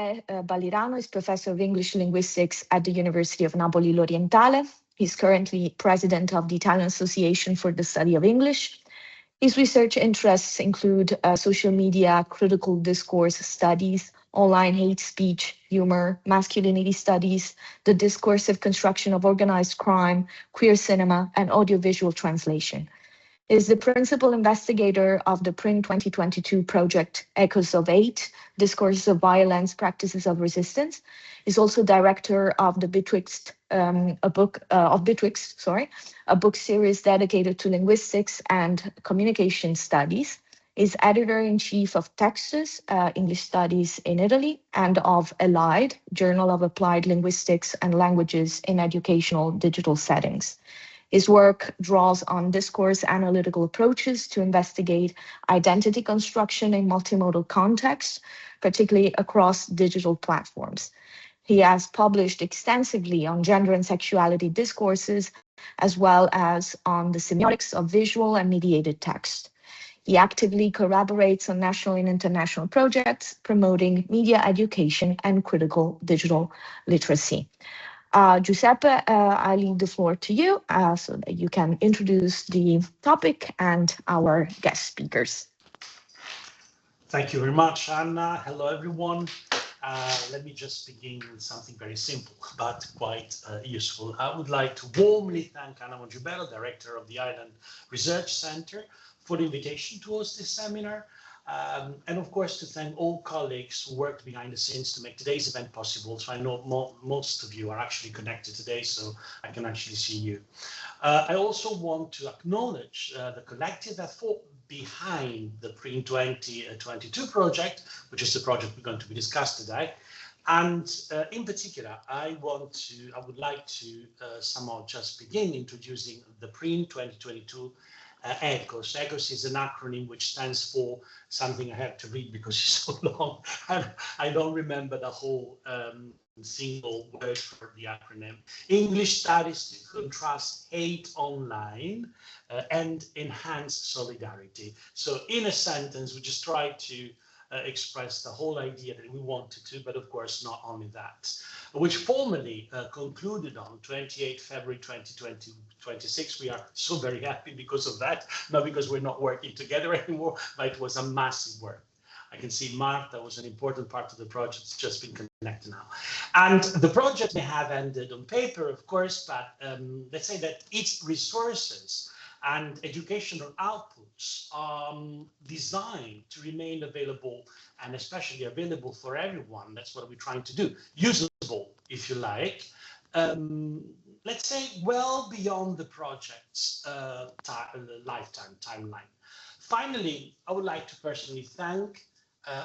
Giuseppe Ballirano is Professor of English Linguistics at the University of Napoli L'Orientale. He's currently president of the Italian Association for the Study of English. His research interests include social media, critical discourse studies, online hate speech, humor, masculinity studies, the discursive construction of organized crime, queer cinema, and audiovisual translation. He is the principal investigator of the PRIN 2022 project Echoes of Hate, Discourses of Violence, Practices of Resistance. He's also director of the Betwixt, a book series dedicated to linguistics and communication studies. Is editor-in-chief of Textus, English Studies in Italy, and of I-LanD, Journal of Applied Linguistics and Languages in Educational Digital Settings. His work draws on discourse analytical approaches to investigate identity construction in multimodal contexts, particularly across digital platforms. He has published extensively on gender and sexuality discourses, as well as on the semiotics of visual and mediated text. He actively collaborates on national and international projects promoting media education and critical digital literacy. Giuseppe, I leave the floor to you so that you can introduce the topic and our guest speakers. Thank you very much, Anna. Hello, everyone. Let me just begin with something very simple, but quite useful. I would like to warmly thank Anna Mongibello, Director of the I-LanD Research Center, for the invitation to host this seminar. And of course, to thank all colleagues who worked behind the scenes to make today's event possible. So I know most of you are actually connected today, so I can actually see you. I also want to acknowledge the collective effort behind the PRIN 2022 project, which is the project we're going to be discussing today. And in particular, I would like to somehow just begin introducing the PRIN 2022 ECHOS. ECHOS is an acronym which stands for something I have to read because it's so long, and I don't remember the whole single word for the acronym. English Studies to Contrast Hate Online and Enhance Solidarity. So in a sentence, we just try to express the whole idea that we wanted to, but of course not only that, which formally concluded on 28 February 2026. We are so very happy because of that, not because we're not working together anymore, but it was a massive work. I can see Martha was an important part of the project. It's just been connected now. And the project may have ended on paper, of course, but let's say that its resources and educational outputs are designed to remain available, and especially available for everyone. That's what we're trying to do. Usable, if you like, let's say well beyond the project's lifetime timeline. Finally, I would like to personally thank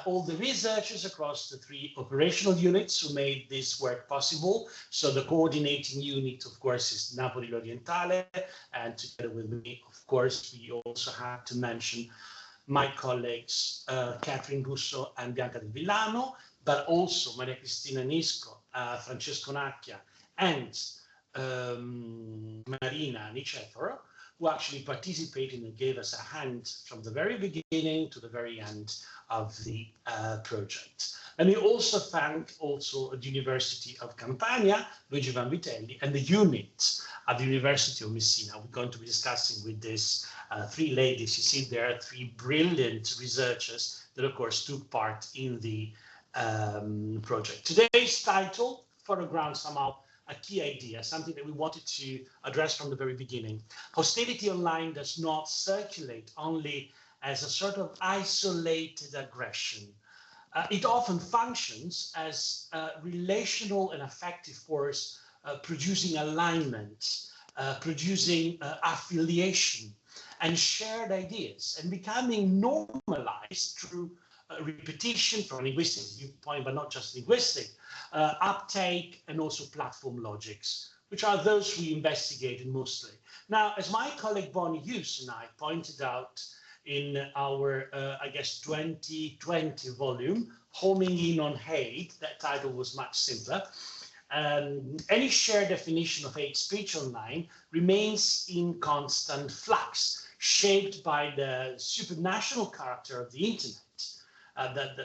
all the researchers across the 3 operational units who made this work possible. So the coordinating unit, of course, is Napoli L'Orientale, and together with me, of course, we also have to mention my colleagues, Catherine Russo and Bianca Del Villano, but also Maria Cristina Nisco, Francesco Nacchia, and Marina Niceforo, who actually participated and gave us a hand from the very beginning to the very end of the project. Let me also thank the University of Campania, Luigi Vanvitelli, and the unit at the University of Messina. We're going to be discussing with these 3 ladies. You see there are 3 brilliant researchers that, of course, took part in the project. Today's title foregrounds somehow a key idea, something that we wanted to address from the very beginning. Hostility online does not circulate only as a sort of isolated aggression. It often functions as a relational and affective force, producing alignment, producing affiliation and shared ideas, and becoming normalized through repetition from a linguistic viewpoint, but not just linguistic, uptake, and also platform logics, which are those we investigated mostly. Now, as my colleague Bonnie Hughes and I pointed out in our, I guess, 2020 volume, Homing In on Hate, that title was much simpler. Any shared definition of hate speech online remains in constant flux, shaped by the supranational character of the internet.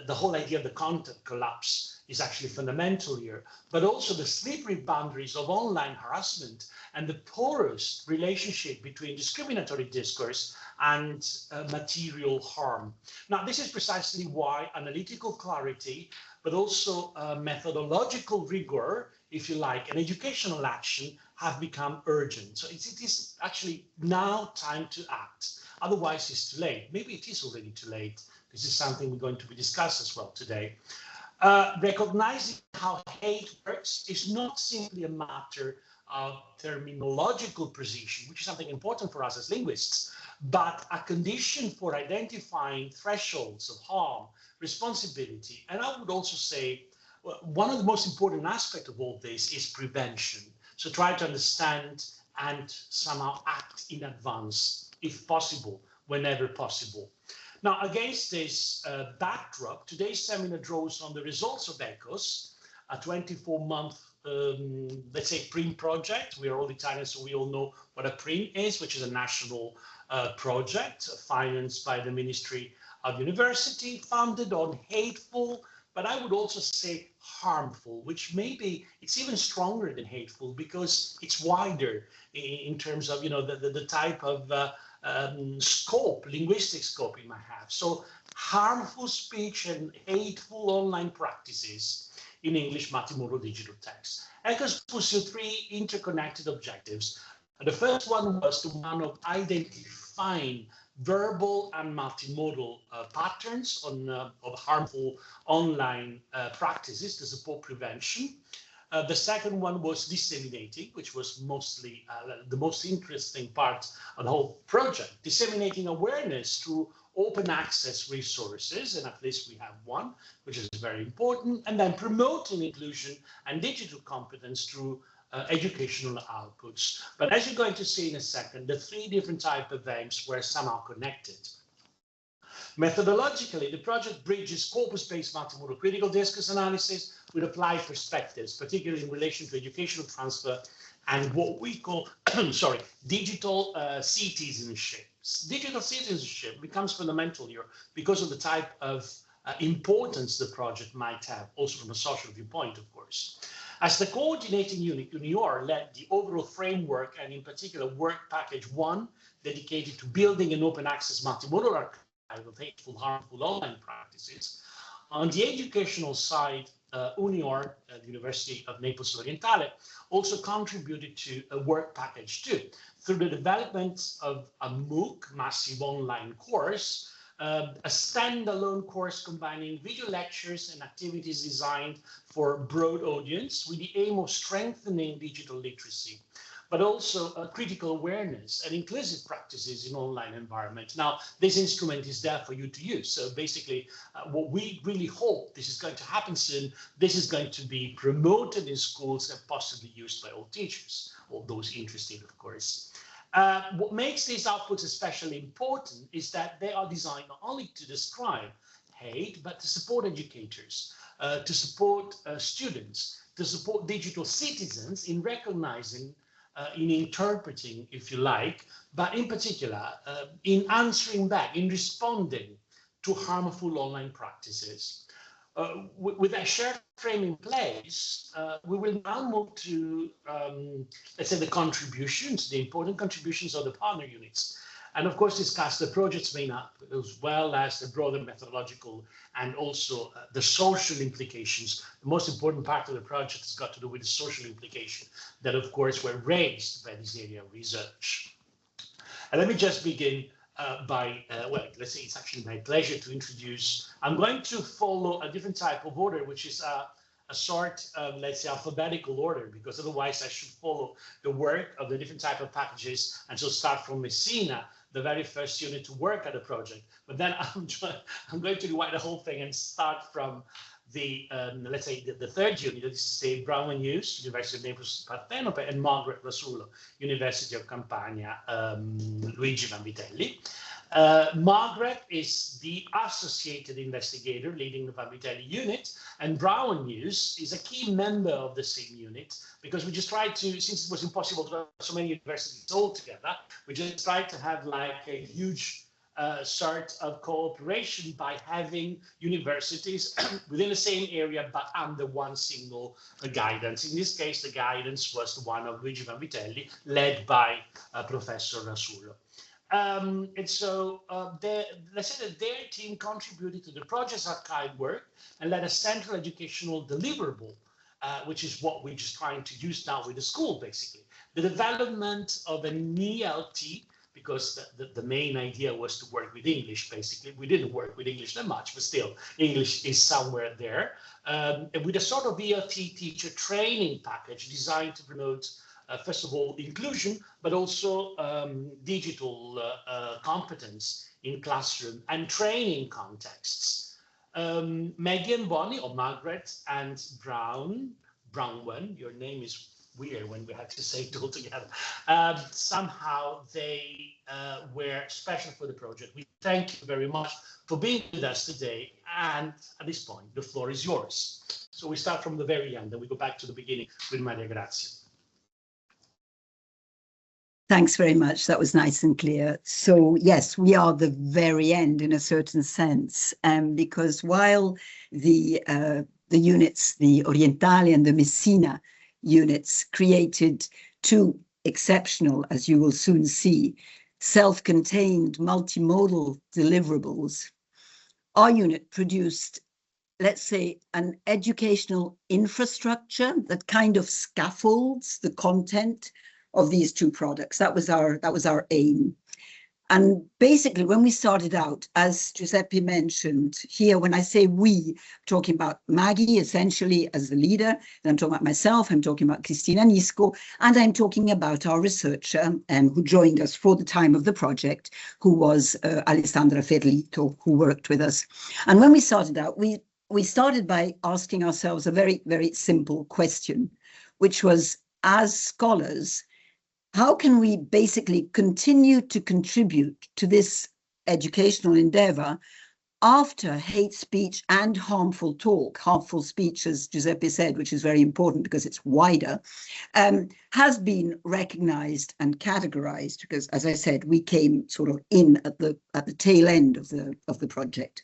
The whole idea of the content collapse is actually fundamental here, but also the slippery boundaries of online harassment and the porous relationship between discriminatory discourse and material harm. Now, this is precisely why analytical clarity, but also methodological rigor, if you like, and educational action have become urgent. So it is actually now time to act. Otherwise, it's too late. Maybe it is already too late. This is something we're going to be discussed as well today. Recognizing how hate works is not simply a matter of terminological precision, which is something important for us as linguists, but a condition for identifying thresholds of harm, responsibility, and I would also say one of the most important aspects of all this is prevention. So try to understand and somehow act in advance, if possible, whenever possible. Now, against this backdrop, today's seminar draws on the results of ECHOS, a 24-month, let's say, PRIN project. We are all Italians, so we all know what a PRIN is, which is a national project financed by the Ministry of University, founded on hateful, but I would also say harmful, which maybe it's even stronger than hateful because it's wider in terms of, you know, the type of scope, linguistic scope it might have. So harmful speech and hateful online practices in English multimodal digital text. ECHOS pursued three interconnected objectives. The first one was the one of identifying verbal and multimodal patterns of harmful online practices to support prevention. The second one was disseminating, which was mostly the most interesting part of the whole project, disseminating awareness through open access resources, and at least we have one, which is very important, and then promoting inclusion and digital competence through educational outputs. But as you're going to see in a second, the three different types of aims were somehow connected. Methodologically, the project bridges corpus-based multimodal critical discourse analysis with applied perspectives, particularly in relation to educational transfer and what we call, digital citizenship. Digital citizenship becomes fundamental here because of the type of importance the project might have, also from a social viewpoint, of course. As the coordinating unit, UNIOR led the overall framework and in particular work package 1, dedicated to building an open access multimodal archive of hateful, harmful online practices. On the educational side, UNIOR, the University of Naples Orientale, also contributed to a work package 2 through the development of a MOOC, massive online course, a standalone course combining video lectures and activities designed for broad audience with the aim of strengthening digital literacy, but also critical awareness and inclusive practices in online environment. Now, this instrument is there for you to use. So basically, what we really hope this is going to happen soon, this is going to be promoted in schools and possibly used by all teachers, all those interested, of course. What makes these outputs especially important is that they are designed not only to describe hate, but to support educators, to support students, to support digital citizens in recognizing, in interpreting, if you like, but in particular, in answering back, in responding to harmful online practices. With a shared frame in place, we will now move to, let's say, the contributions, the important contributions of the partner units, and of course discuss the project's main output, as well as the broader methodological and also the social implications. The most important part of the project has got to do with the social implication that, of course, were raised by this area of research. And let me just begin well, let's say it's actually my pleasure to introduce. I'm going to follow a different type of order, which is a sort of, let's say, alphabetical order, because otherwise I should follow the work of the different type of packages and so start from Messina, the very first unit to work at the project. But then I'm going to rewrite the whole thing and start from the, let's say, the third unit, that is to say, Brown and Hughes, University of Naples Partenope, and Margaret Rasulo, University of Campania, Luigi Vanvitelli. Margaret is the associated investigator leading the Vanvitelli unit, and Brown and Hughes is a key member of the same unit, because we just tried to, since it was impossible to have so many universities all together, we just tried to have like a huge sort of cooperation by having universities within the same area but under one single guidance. In this case, the guidance was the one of Luigi Vanvitelli, led by Professor Rasullo. And so let's say that their team contributed to the project's archive work and led a central educational deliverable, which is what we're just trying to use now with the school, basically. The development of an ELT, because the main idea was to work with English, basically. We didn't work with English that much, but still, English is somewhere there. And with a sort of ELT teacher training package designed to promote, first of all, inclusion, but also digital competence in classroom and training contexts. Maggie and Bonnie, or Margaret and Brownwen, your name is weird when we have to say it all together. Somehow they were special for the project. We thank you very much for being with us today. And at this point, the floor is yours. So we start from the very end, and we go back to the beginning with Maria Grazia. Thanks very much. That was nice and clear. So yes, we are the very end in a certain sense, because while the units, the Orientale and the Messina units, created two exceptional, as you will soon see, self-contained multimodal deliverables, our unit produced, let's say, an educational infrastructure that kind of scaffolds the content of these two products. That was our aim. And basically, when we started out, as Giuseppe mentioned here, when I say we, I'm talking about Maggie, essentially, as the leader, and I'm talking about myself, I'm talking about Cristina Nisco, and I'm talking about our researcher who joined us for the time of the project, who was Alessandra Ferlito, who worked with us. And when we started out, we started by asking ourselves a very, very simple question, which was, as scholars, how can we basically continue to contribute to this educational endeavor after hate speech and harmful talk, harmful speech, as Giuseppe said, which is very important because it's wider, has been recognized and categorized? Because, as I said, we came sort of in at the tail end of the project.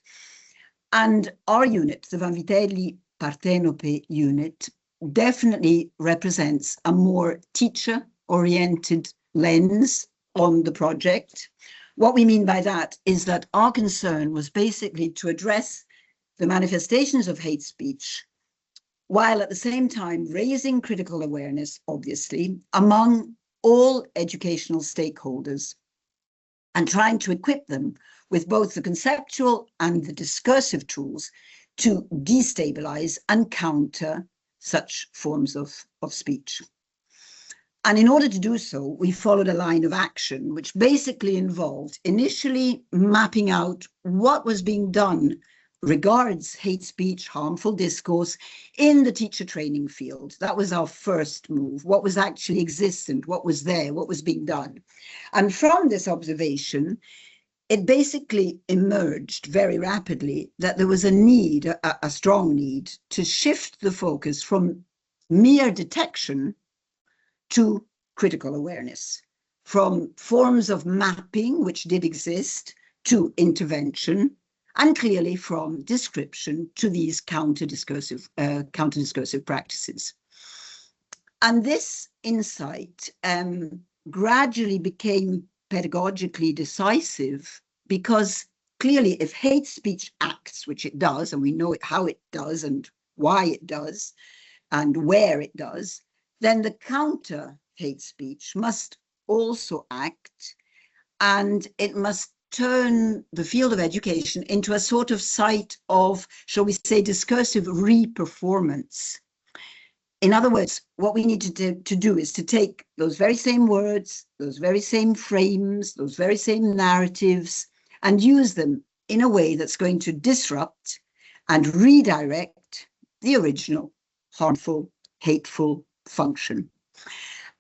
And our unit, the Vanvitelli Partenope unit, definitely represents a more teacher-oriented lens on the project. What we mean by that is that our concern was basically to address the manifestations of hate speech, while at the same time raising critical awareness, obviously, among all educational stakeholders, and trying to equip them with both the conceptual and the discursive tools to destabilize and counter such forms of speech. And in order to do so, we followed a line of action, which basically involved initially mapping out what was being done regards hate speech, harmful discourse in the teacher training field. That was our first move. What was actually existent, what was there, what was being done. And from this observation, it basically emerged very rapidly that there was a need, a strong need, to shift the focus from mere detection to critical awareness, from forms of mapping, which did exist, to intervention, and clearly from description to these counter-discursive practices. And this insight gradually became pedagogically decisive, because clearly if hate speech acts, which it does, and we know how it does and why it does and where it does, then the counter hate speech must also act, and it must turn the field of education into a sort of site of, shall we say, discursive re-performance. In other words, what we need to do is to take those very same words, those very same frames, those very same narratives, and use them in a way that's going to disrupt and redirect the original harmful, hateful function.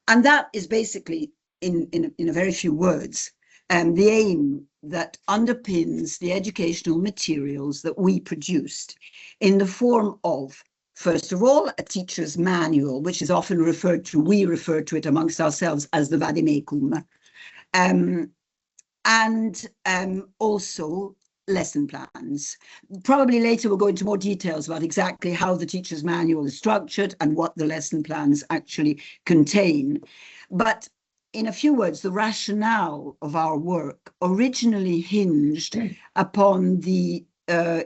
And that is basically, in a very few words, the aim that underpins the educational materials that we produced in the form of, first of all, a teacher's manual, which is often referred to, we refer to it amongst ourselves as the vademecum. And and also lesson plans. Probably later we'll go into more details about exactly how the teacher's manual is structured and what the lesson plans actually contain. But in a few words, the rationale of our work originally hinged upon the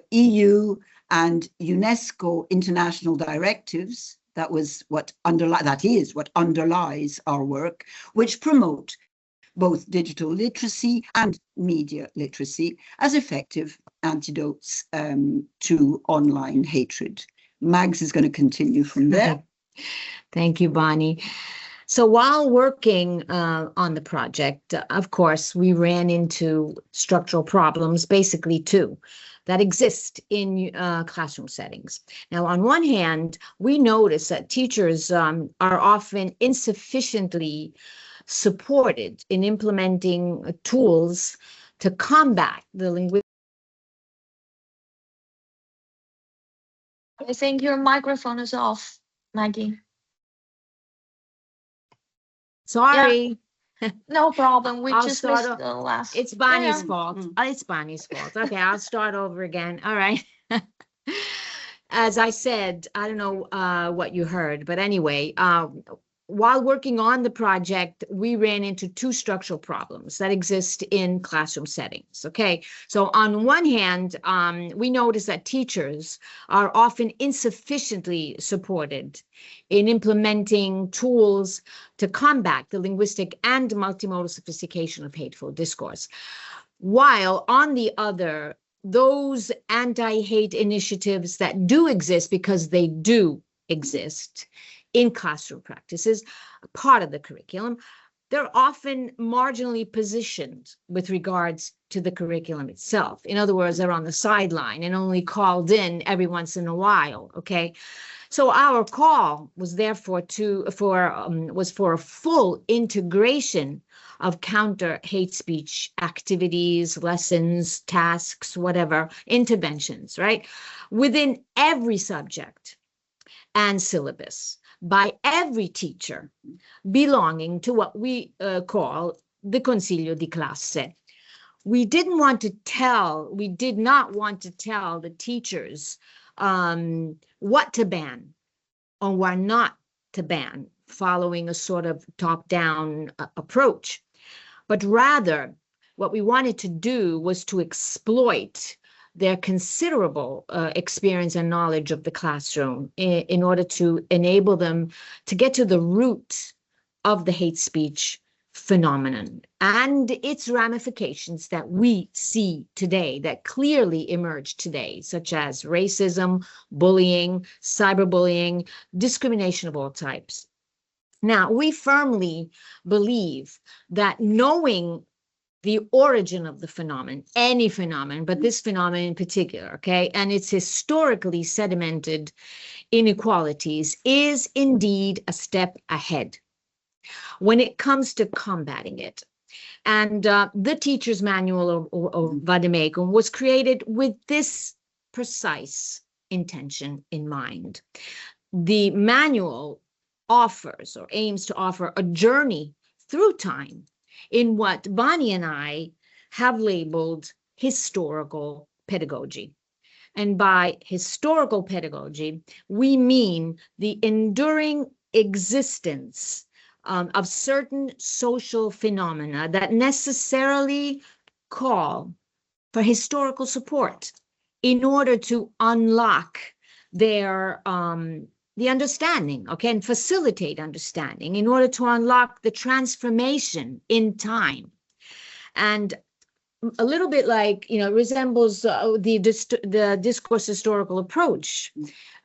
EU and UNESCO international directives. That is what underlies our work, which promote both digital literacy and media literacy as effective antidotes to online hatred. Mags is going to continue from there. Thank you, Bonnie. So while working on the project, of course, we ran into structural problems, basically two, that exist in classroom settings. Now, on one hand, we notice that teachers are often insufficiently supported in implementing tools to combat the linguistic. I think your microphone is off, Maggie. Sorry. Yeah. No problem. We I'll just start missed the last. It's Bonnie's Yeah. fault. It's Bonnie's fault. Okay, I'll start over again. All right. As I said, I don't know what you heard, but anyway, while working on the project, we ran into two structural problems that exist in classroom settings, okay? So on one hand, we noticed that teachers are often insufficiently supported in implementing tools to combat the linguistic and multimodal sophistication of hateful discourse. While on the other, those anti-hate initiatives that do exist, because they do exist, in classroom practices, part of the curriculum, they're often marginally positioned with regards to the curriculum itself. In other words, they're on the sideline and only called in every once in a while, okay? So our call was therefore for a full integration of counter hate speech activities, lessons, tasks, whatever, interventions, right? Within every subject and syllabus, by every teacher belonging to what we call the Consiglio di Classe. We did not want to tell the teachers what to ban or what not to ban, following a sort of top-down approach. But rather, what we wanted to do was to exploit their considerable experience and knowledge of the classroom in order to enable them to get to the root of the hate speech phenomenon and its ramifications that we see today, that clearly emerge today, such as racism, bullying, cyberbullying, discrimination of all types. Now, we firmly believe that knowing the origin of the phenomenon, any phenomenon, but this phenomenon in particular, okay, and its historically sedimented inequalities is indeed a step ahead when it comes to combating it. And the teacher's manual of Vademecum was created with this precise intention in mind. The manual offers or aims to offer a journey through time in what Bonnie and I have labeled historical pedagogy. And by historical pedagogy, we mean the enduring existence of certain social phenomena that necessarily call for historical support in order to unlock their the understanding, okay, and facilitate understanding in order to unlock the transformation in time. And a little bit like, you know, resembles the discourse historical approach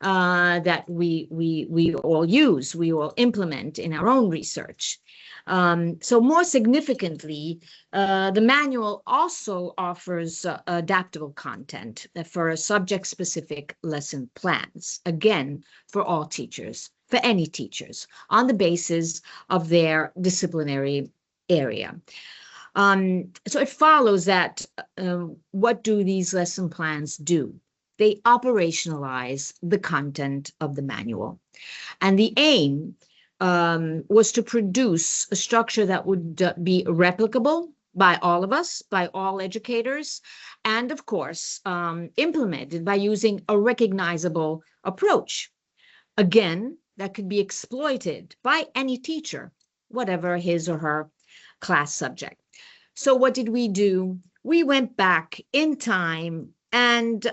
that we all use, we all implement in our own research. So more significantly, the manual also offers adaptable content for subject-specific lesson plans, again, for all teachers, for any teachers, on the basis of their disciplinary area. So it follows that what do these lesson plans do? They operationalize the content of the manual. And the aim was to produce a structure that would be replicable, by all of us, by all educators, and of course, implemented by using a recognizable approach. Again, that could be exploited by any teacher, whatever his or her class subject. So what did we do? We went back in time and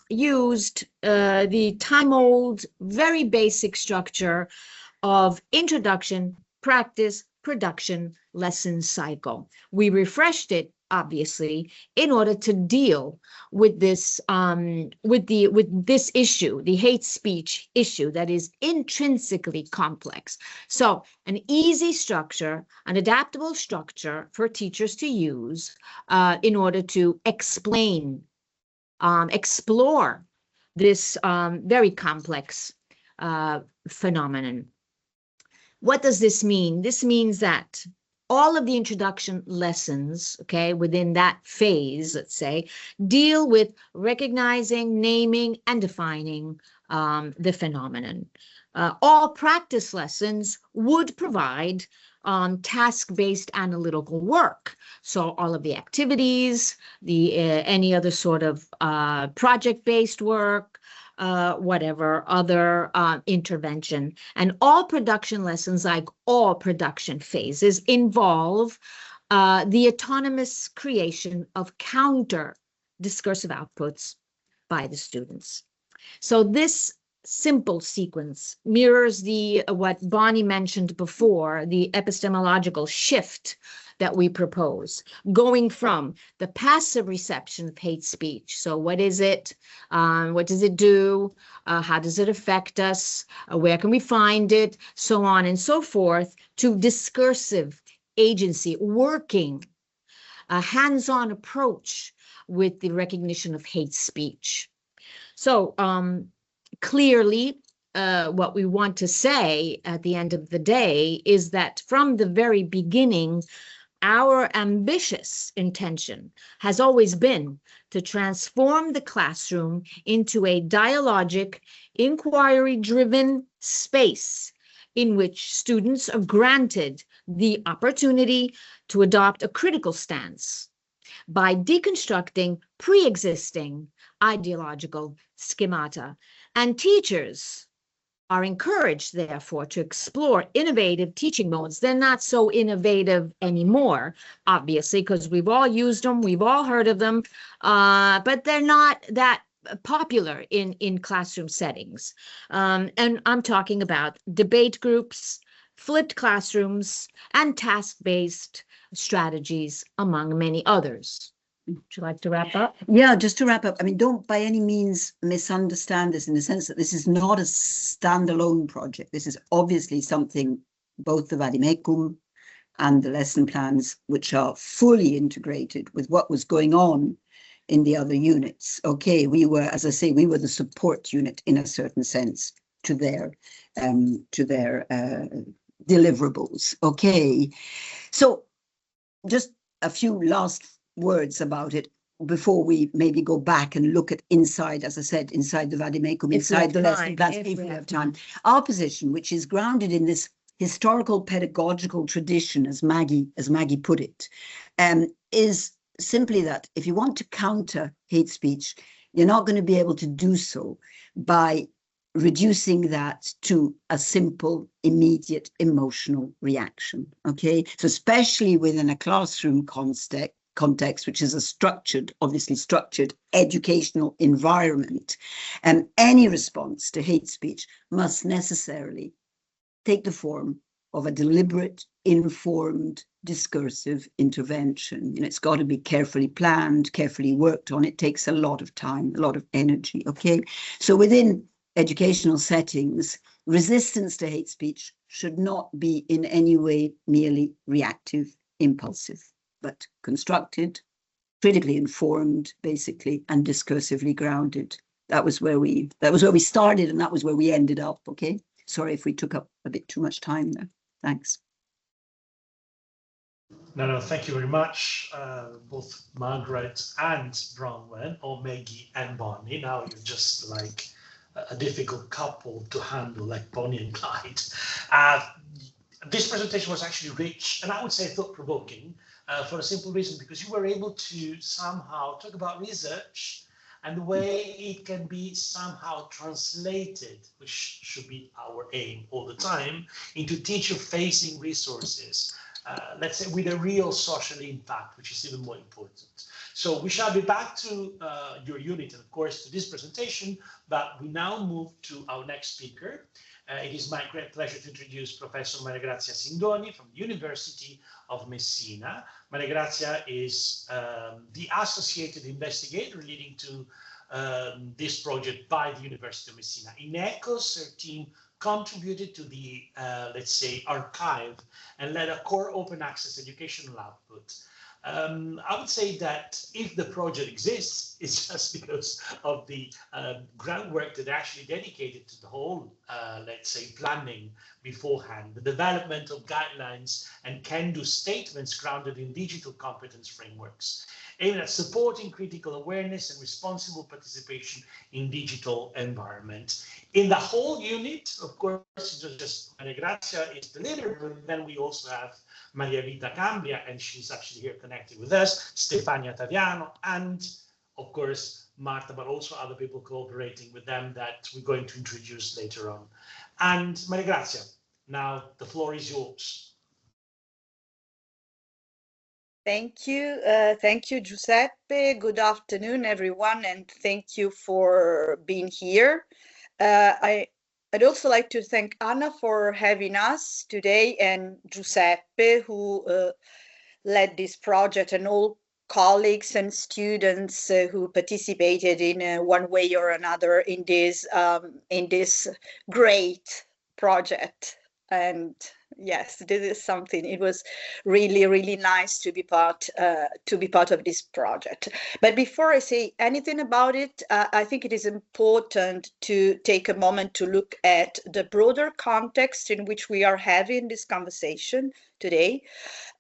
used the time-old, very basic structure of introduction, practice, production, lesson cycle. We refreshed it, obviously, in order to deal with this with this issue, the hate speech issue that is intrinsically complex. So an easy structure, an adaptable structure for teachers to use in order to explain, explore this very complex phenomenon. What does this mean? This means that all of the introduction lessons, okay, within that phase, let's say, deal with recognizing, naming, and defining the phenomenon. All practice lessons would provide task-based analytical work. So all of the activities, the any other sort of project-based work, whatever other intervention. And all production lessons, like all production phases, involve the autonomous creation of counter-discursive outputs by the students. So this simple sequence mirrors what Bonnie mentioned before, the epistemological shift that we propose, going from the passive reception of hate speech. So what is it? What does it do? How does it affect us? Where can we find it? So on and so forth, to discursive agency, working, a hands-on approach with the recognition of hate speech. So clearly, what we want to say at the end of the day is that from the very beginning, our ambitious intention has always been to transform the classroom into a dialogic, inquiry-driven space in which students are granted the opportunity to adopt a critical stance by deconstructing pre-existing ideological schemata. And teachers are encouraged, therefore, to explore innovative teaching modes. They're not so innovative anymore, obviously, because we've all used them, we've all heard of them, but they're not that popular in classroom settings. And I'm talking about debate groups, flipped classrooms, and task-based strategies, among many others. Would you like to wrap up? Yeah, just to wrap up, I mean, don't by any means misunderstand this in the sense that this is not a standalone project. This is obviously something, both the vademecum and the lesson plans, which are fully integrated with what was going on in the other units. Okay, we were, as I say, we were the support unit in a certain sense to their deliverables. Okay, so just a few last words about it before we maybe go back and look at inside, as I said, inside the vademecum, inside the lesson plans, if we have time. Our position, which is grounded in this historical pedagogical tradition, as Maggie put it, is simply that if you want to counter hate speech, you're not going to be able to do so by reducing that to a simple, immediate emotional reaction. Okay, so especially within a classroom context, which is a obviously structured educational environment, and any response to hate speech must necessarily take the form of a deliberate, informed, discursive intervention. You know, it's got to be carefully planned, carefully worked on. It takes a lot of time, a lot of energy. Okay, so within educational settings, resistance to hate speech should not be in any way merely reactive, impulsive, but constructed, critically informed, basically, and discursively grounded. That was where we started, and that was where we ended up. Okay, sorry if we took up a bit too much time there. Thanks. No, thank you very much, both Margaret and Bronwen, or Maggie and Bonnie. Now you're just like a difficult couple to handle, like Bonnie and Clyde. This presentation was actually rich, and I would say thought-provoking, for a simple reason, because you were able to somehow talk about research and the way it can be somehow translated, which should be our aim all the time, into teacher-facing resources, let's say with a real social impact, which is even more important. So we shall be back to your unit and of course to this presentation, but we now move to our next speaker. It is my great pleasure to introduce Professor Maria Grazia Sindoni from the University of Messina. Maria Grazia is the associated investigator leading to this project by the University of Messina. In ECHOS, her team contributed to the, let's say, archive and led a core open access educational output. I would say that if the project exists, it's just because of the groundwork that actually dedicated to the whole, let's say, planning beforehand, the development of guidelines and can-do statements grounded in digital competence frameworks, aimed at supporting critical awareness and responsible participation in digital environment. In the whole unit, of course, just Maria Grazia is the leader, but then we also have Maria Vita Cambria, and she's actually here connected with us, Stefania Taviano, and of course, Marta, but also other people cooperating with them that we're going to introduce later on. And Maria Grazia, now the floor is yours. Thank you, Giuseppe. Good afternoon, everyone, and thank you for being here. I'd also like to thank Anna for having us today, and Giuseppe, who led this project, and all colleagues and students who participated in one way or another in this great project. And yes, this is something. It was really, really nice to be part of this project. But before I say anything about it, I think it is important to take a moment to look at the broader context in which we are having this conversation today.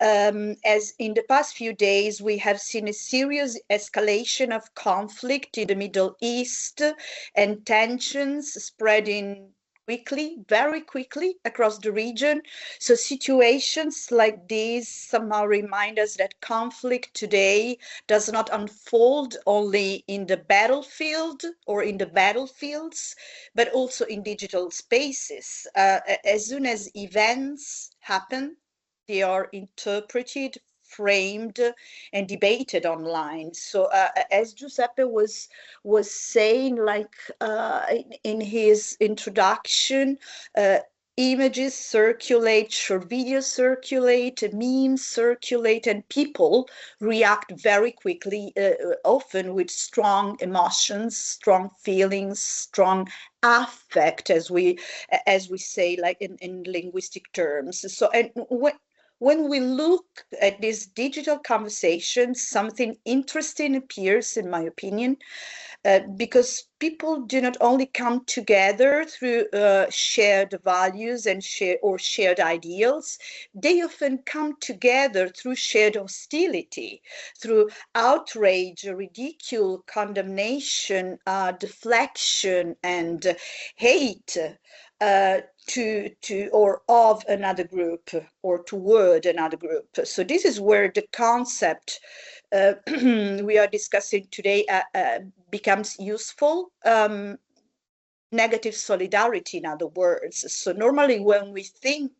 As in the past few days, we have seen a serious escalation of conflict in the Middle East and tensions spreading quickly, very quickly across the region. So situations like these somehow remind us that conflict today does not unfold only in the battlefield or in the battlefields, but also in digital spaces. As soon as events happen, they are interpreted, framed, and debated online. So as Giuseppe was saying, like in his introduction, images circulate, short videos circulate, memes circulate, and people react very quickly, often with strong emotions, strong feelings, strong affect, as we say, like in linguistic terms. So, and when we look at these digital conversations, something interesting appears, in my opinion, because people do not only come together through shared values and shared ideals, they often come together through shared hostility, through outrage, ridicule, condemnation, deflection, and hate to or of another group or toward another group. So this is where the concept we are discussing today becomes useful. Negative solidarity, in other words. So normally when we think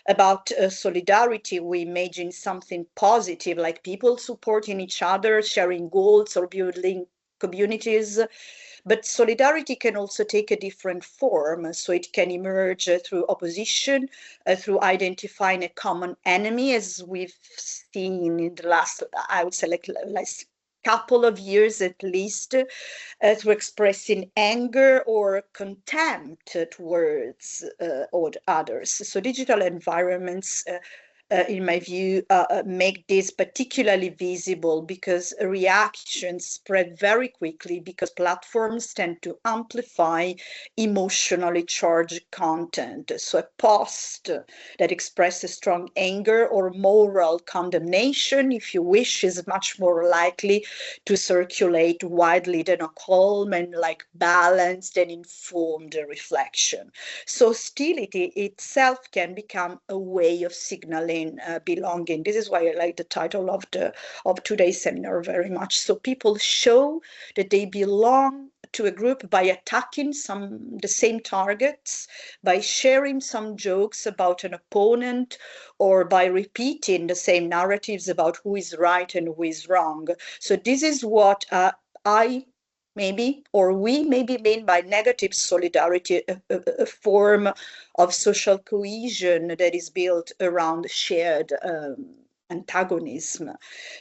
about solidarity, we imagine something positive, like people supporting each other, sharing goals, or building communities. But solidarity can also take a different form. So it can emerge through opposition, through identifying a common enemy, as we've seen in the last, I would say, like last couple of years at least, through expressing anger or contempt towards others. So digital environments, in my view, make this particularly visible because reactions spread very quickly because platforms tend to amplify emotionally charged content. So a post that expresses strong anger or moral condemnation, if you wish, is much more likely to circulate widely than a calm and like balanced and informed reflection. So hostility itself can become a way of signaling feeling belonging. This is why I like the title of today's seminar very much. So people show that they belong to a group by attacking the same targets, by sharing some jokes about an opponent, or by repeating the same narratives about who is right and who is wrong. So this is what we maybe mean by negative solidarity, a form of social cohesion that is built around shared antagonism.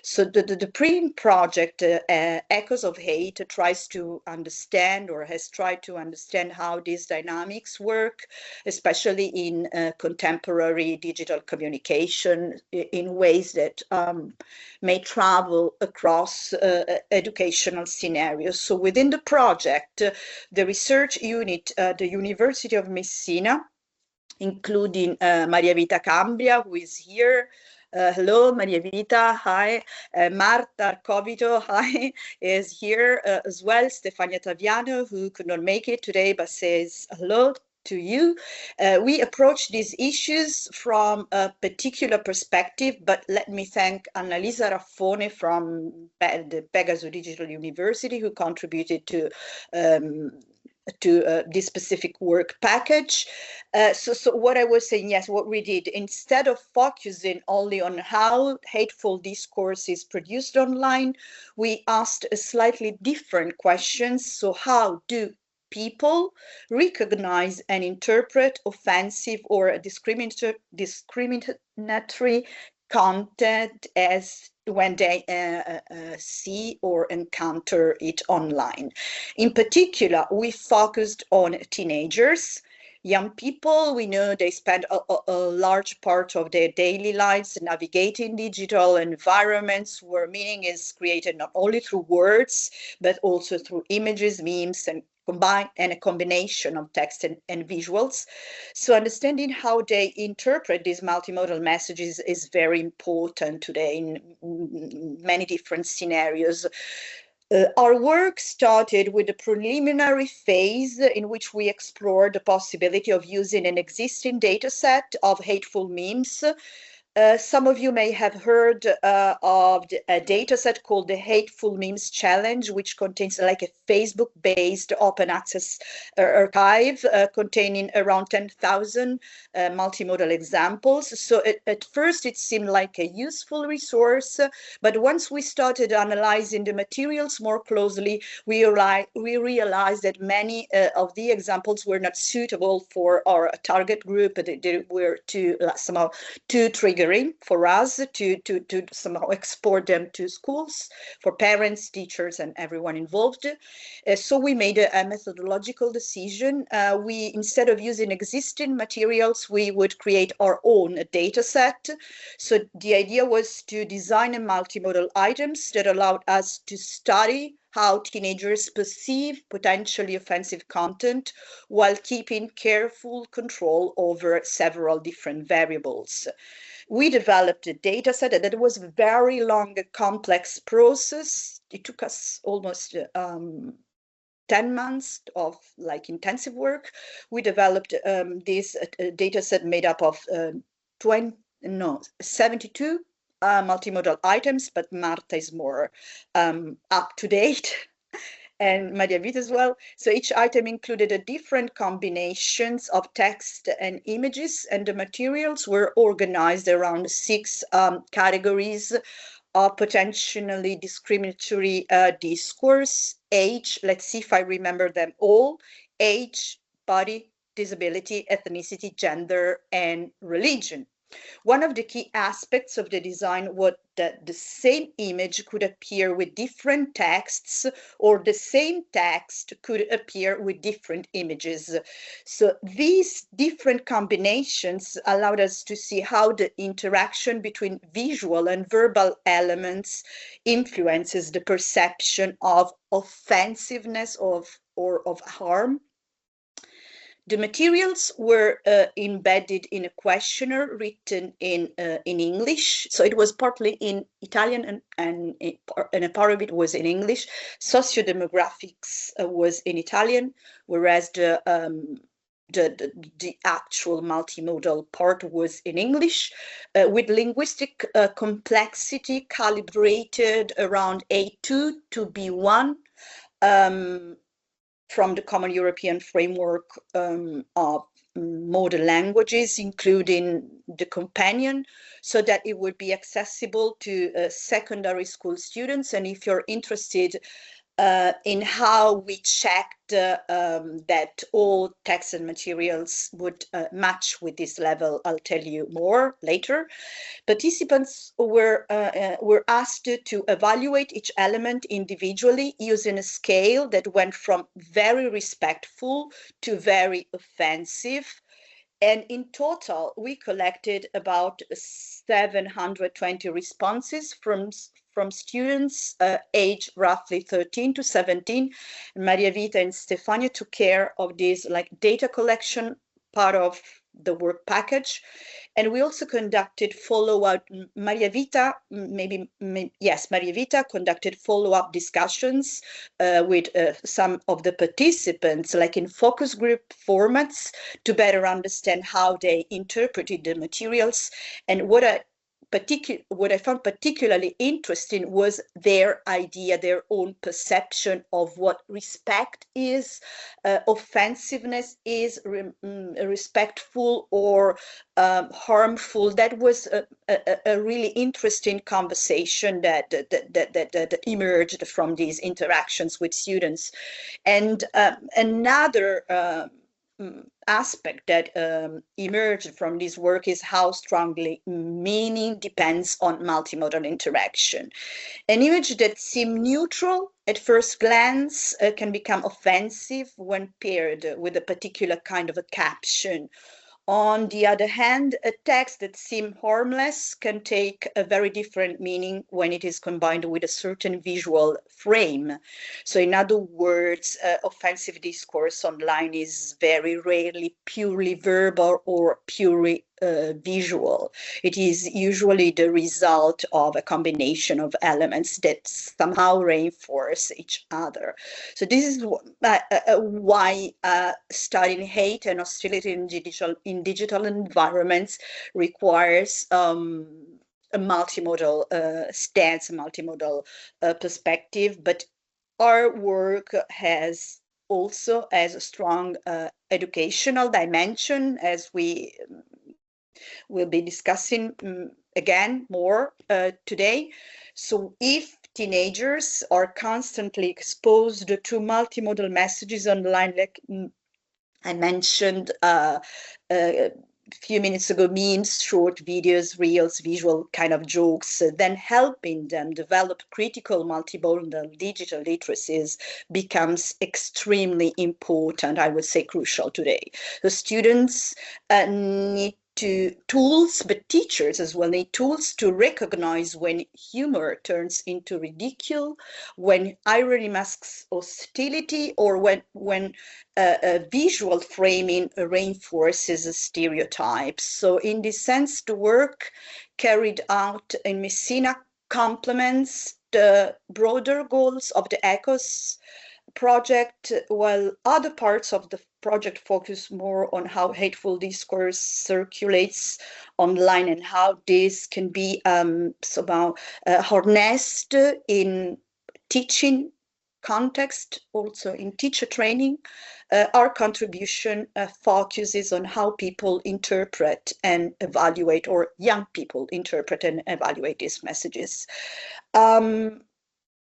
So the PRIN project, Echoes of Hate, tries to understand, or has tried to understand, how these dynamics work, especially in contemporary digital communication, in ways that may travel across educational scenarios. So within the project, the research unit, the University of Messina, including Maria Vita Cambria, who is here. Hello, Maria Vita, hi. Marta Arcovito, hi, is here as well. Stefania Taviano, who could not make it today, but says hello to you. We approach these issues from a particular perspective, but let me thank Annalisa Raffone from the Pegasus Digital University, who contributed to this specific work package. So what I was saying, yes, what we did, instead of focusing only on how hateful discourse is produced online, we asked a slightly different questions. So how do people recognize and interpret offensive or discriminatory content as when they see or encounter it online? In particular, we focused on teenagers, young people. We know they spend a large part of their daily lives navigating digital environments where meaning is created not only through words, but also through images, memes, and a combination of text and visuals. So understanding how they interpret these multimodal messages is very important today in many different scenarios. Our work started with a preliminary phase in which we explored the possibility of using an existing data set of hateful memes. Some of you may have heard of a data set called the Hateful Memes Challenge, which contains like a Facebook-based open access archive containing around 10,000 multimodal examples. So at first it seemed like a useful resource, but once we started analyzing the materials more closely, we realized that many of the examples were not suitable for our target group. They were somehow too triggering for us to somehow export them to schools, for parents, teachers, and everyone involved. So we made a methodological decision. Instead of using existing materials, we would create our own data set. So the idea was to design a multimodal items that allowed us to study how teenagers perceive potentially offensive content while keeping careful control over several different variables. We developed a data set, and that was a very long, complex process. It took us almost 10 months of intensive work. We developed this data set made up of 72 multimodal items, but Marta is more up to date. And Maria Vita as well. So each item included a different combinations of text and images, and the materials were organized around 6 categories of potentially discriminatory discourse: age, let's see if I remember them all: age, body, disability, ethnicity, gender, and religion. One of the key aspects of the design was that the same image could appear with different texts, or the same text could appear with different images. So these different combinations allowed us to see how the interaction between visual and verbal elements influences the perception of offensiveness or of harm. The materials were embedded in a questionnaire written in English. So it was partly in Italian and a part of it was in English. Sociodemographics was in Italian, whereas the the actual multimodal part was in English, with linguistic complexity calibrated around A2 to B1 from the Common European Framework of model languages, including the companion, so that it would be accessible to secondary school students. And if you're interested in how we checked that all text and materials would match with this level, I'll tell you more later. Participants were asked to evaluate each element individually using a scale that went from very respectful to very offensive. And in total, we collected about 720 responses from students aged roughly 13 to 17. Maria Vita and Stefania took care of this data collection part of the work package. And we also conducted follow-up. Maria Vita conducted follow-up discussions with some of the participants, like in focus group formats, to better understand how they interpreted the materials. And what I found particularly interesting was their idea, their own perception of what respect is, offensiveness is, respectful or harmful. That was a really interesting conversation that emerged from these interactions with students. And another aspect that emerged from this work is how strongly meaning depends on multimodal interaction. An image that seems neutral at first glance can become offensive when paired with a particular kind of a caption. On the other hand, a text that seems harmless can take a very different meaning when it is combined with a certain visual frame. So in other words, offensive discourse online is very rarely purely verbal or purely visual. It is usually the result of a combination of elements that somehow reinforce each other. So this is why studying hate and hostility in digital environments requires a multimodal stance, a multimodal perspective. But our work has also a strong educational dimension, as we will be discussing again more today. So if teenagers are constantly exposed to multimodal messages online, like I mentioned a few minutes ago, memes, short videos, reels, visual kind of jokes, then helping them develop critical multimodal digital literacies becomes extremely important, I would say crucial today. The students need tools, but teachers as well need tools to recognize when humor turns into ridicule, when irony masks hostility, or when visual framing reinforces stereotypes. So in this sense, the work carried out in Messina complements the broader goals of the ECHOS project, while other parts of the project focus more on how hateful discourse circulates online and how this can be somehow harnessed in teaching context, also in teacher training. Our contribution focuses on how people interpret and evaluate, or young people interpret and evaluate these messages.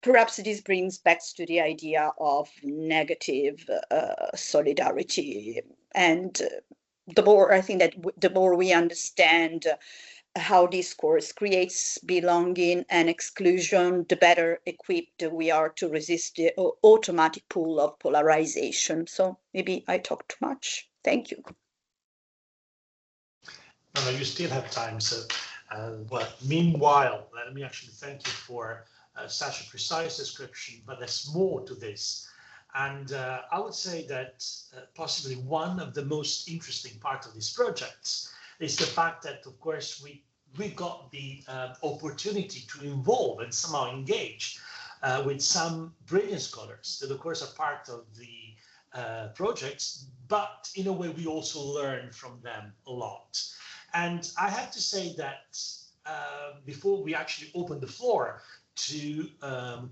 Perhaps this brings back to the idea of negative solidarity. And the more, I think that the more we understand how discourse creates belonging and exclusion, the better equipped we are to resist the automatic pull of polarization. So maybe I talked too much. Thank you. No, you still have time. So, well, meanwhile, let me actually thank you for such a precise description, but there's more to this. And I would say that possibly one of the most interesting parts of these projects is the fact that, of course, we got the opportunity to involve and somehow engage with some brilliant scholars that, of course, are part of the projects, but in a way we also learn from them a lot. And I have to say that before we actually open the floor to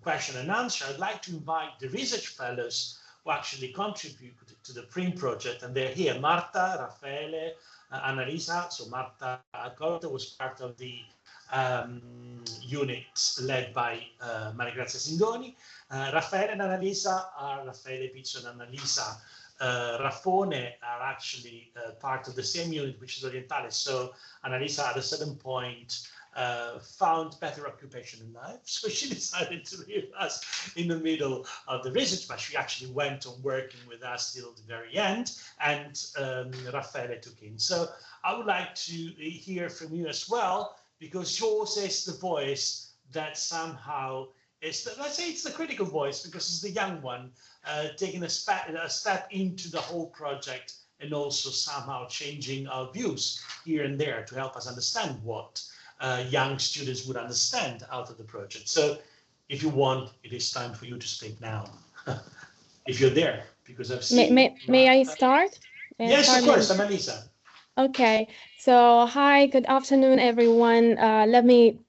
question and answer, I'd like to invite the research fellows who actually contribute to the PRIN project, and they're here: Marta, Raffaele, Annalisa. So Marta Alcorta was part of the unit led by Maria Grazia Sindoni. Raffaele and Annalisa are Raffaele Pizzo and Annalisa Raffone are actually part of the same unit, which is Orientale. So Annalisa at a certain point found better occupation in life, so she decided to leave us in the middle of the research, but she actually went on working with us till the very end, and Raffaele took in. So I would like to hear from you as well, because yours is the voice that somehow is, let's say it's the critical voice, because it's the young one taking a step into the whole project and also somehow changing our views here and there to help us understand what young students would understand out of the project. So if you want, it is time for you to speak now. If you're there, because I've seen... May I start? Yes, of course, Annalisa. Okay, so hi, good afternoon, everyone. Let me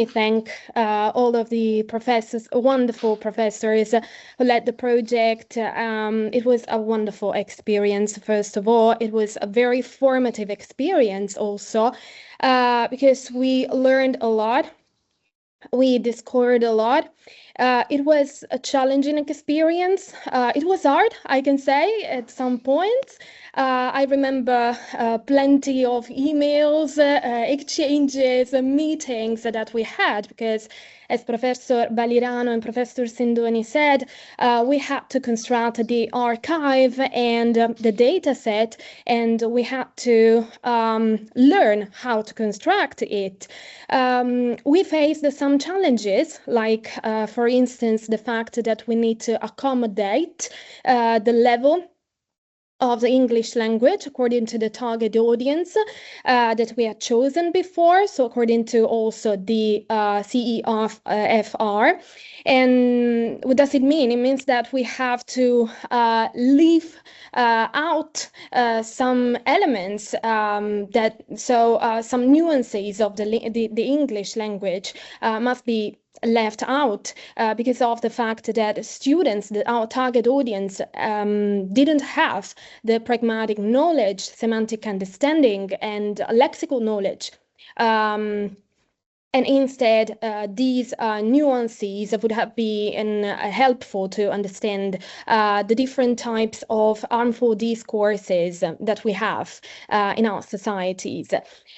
thank all of the professors, wonderful professors who led the project. It was a wonderful experience, first of all. It was a very formative experience also, because we learned a lot. We discovered a lot. It was a challenging experience. It was hard, I can say, at some points. I remember plenty of emails, exchanges, meetings that we had, because as Professor Balirano and Professor Sindoni said, we had to construct the archive and the data set, and we had to learn how to construct it. We faced some challenges, like, for instance, the fact that we need to accommodate the level of the English language according to the target audience that we had chosen before, so according to also the CEFR. And what does it mean? It means that we have to leave out some elements some nuances of the English language must be left out because of the fact that students, our target audience, didn't have the pragmatic knowledge, semantic understanding, and lexical knowledge. And instead, these nuances would have been helpful to understand the different types of harmful discourses that we have in our societies.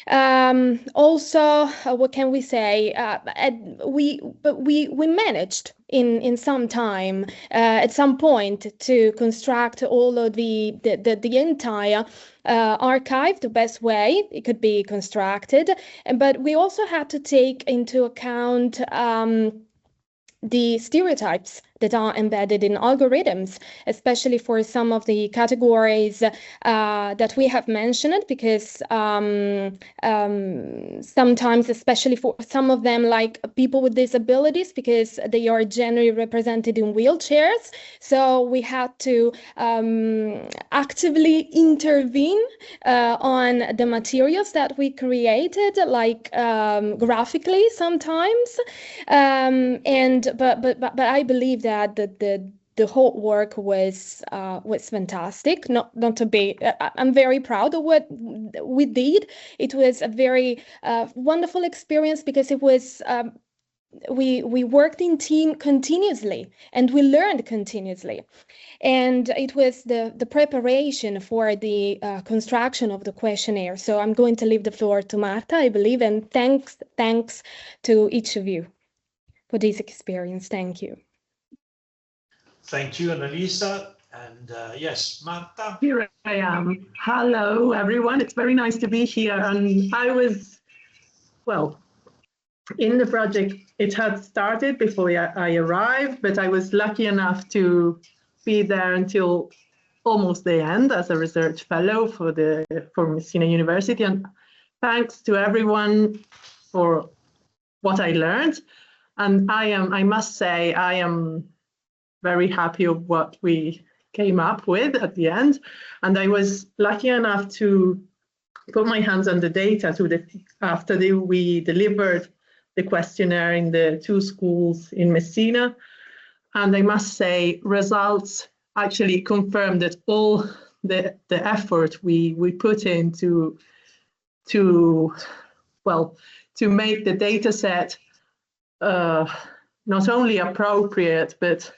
Also, what can we say? We managed in some time, at some point, to construct all of the entire archive the best way it could be constructed, but we also had to take into account the stereotypes that are embedded in algorithms, especially for some of the categories that we have mentioned, because sometimes, especially for some of them, like people with disabilities, because they are generally represented in wheelchairs. So we had to actively intervene on the materials that we created, like graphically sometimes. But I believe that the whole work was fantastic. Not to be, I'm very proud of what we did. It was a very wonderful experience, because it was we worked in team continuously and we learned continuously, and it was the preparation for the construction of the questionnaire. So I'm going to leave the floor to Marta, I believe, and thanks to each of you for this experience. Thank you. Thank you, Annalisa. And yes, Marta. Here I am. Hello, everyone. It's very nice to be here. And I was, well, in the project, it had started before I arrived, but I was lucky enough to be there until almost the end as a research fellow for Messina University. And thanks to everyone for what I learned. And I must say, I am very happy of what we came up with at the end. And I was lucky enough to put my hands on the data after we delivered the questionnaire in the 2 schools in Messina. And I must say, results actually confirmed that all the effort we put into to make the data set not only appropriate, but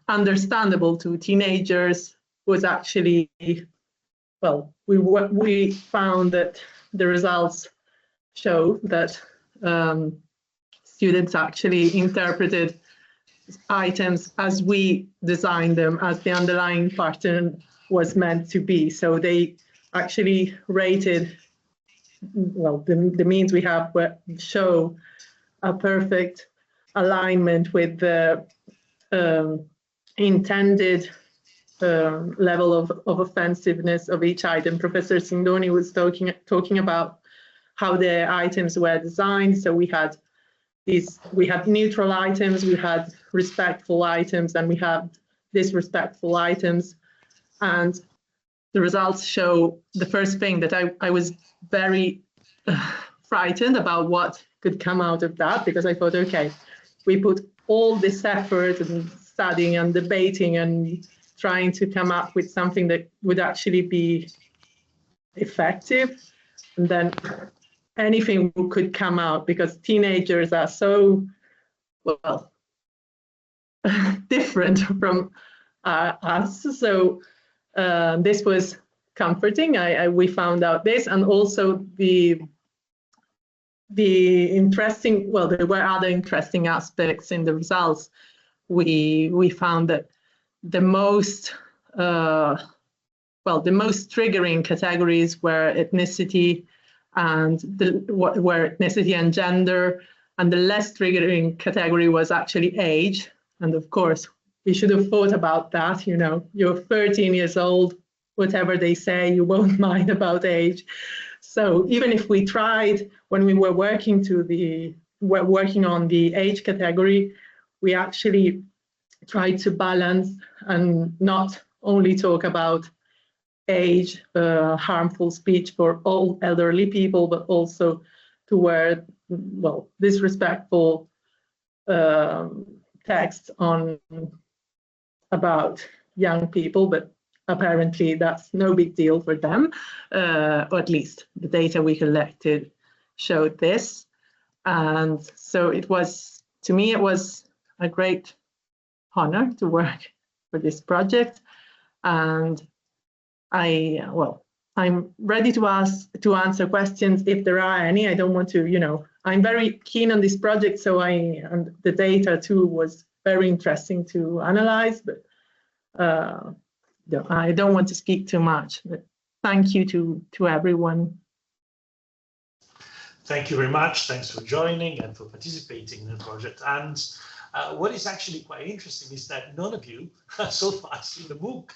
understandable to teenagers was actually, well, we found that the results show that students actually interpreted items as we designed them, as the underlying pattern was meant to be. So they actually rated, well, the means we have show a perfect alignment with the intended level of offensiveness of each item. Professor Sindoni was talking about how the items were designed. So we had neutral items, we had respectful items, and we had disrespectful items. And the results show the first thing that I was very frightened about what could come out of that, because I thought, okay, we put all this effort and studying and debating and trying to come up with something that would actually be effective, and then anything could come out, because teenagers are so, well, different from us. So this was comforting. We found out this, and also the interesting, well, there were other interesting aspects in the results. We found that the most triggering categories were ethnicity and ethnicity and gender, and the less triggering category was actually age. And of course, we should have thought about that. You know, you're 13 years old, whatever they say, you won't mind about age. So even if we tried, when we were working on the age category, we actually tried to balance and not only talk about age, harmful speech for all elderly people, but also toward, well, disrespectful text about young people, but apparently that's no big deal for them, or at least the data we collected showed this. And so it was, to me, it was a great honor to work for this project. And I'm ready to answer questions if there are any. I don't want to, you know, I'm very keen on this project, so and the data too was very interesting to analyze, but I don't want to speak too much. But thank you to everyone. Thank you very much. Thanks for joining and for participating in the project. And what is actually quite interesting is that none of you so far seen the MOOC,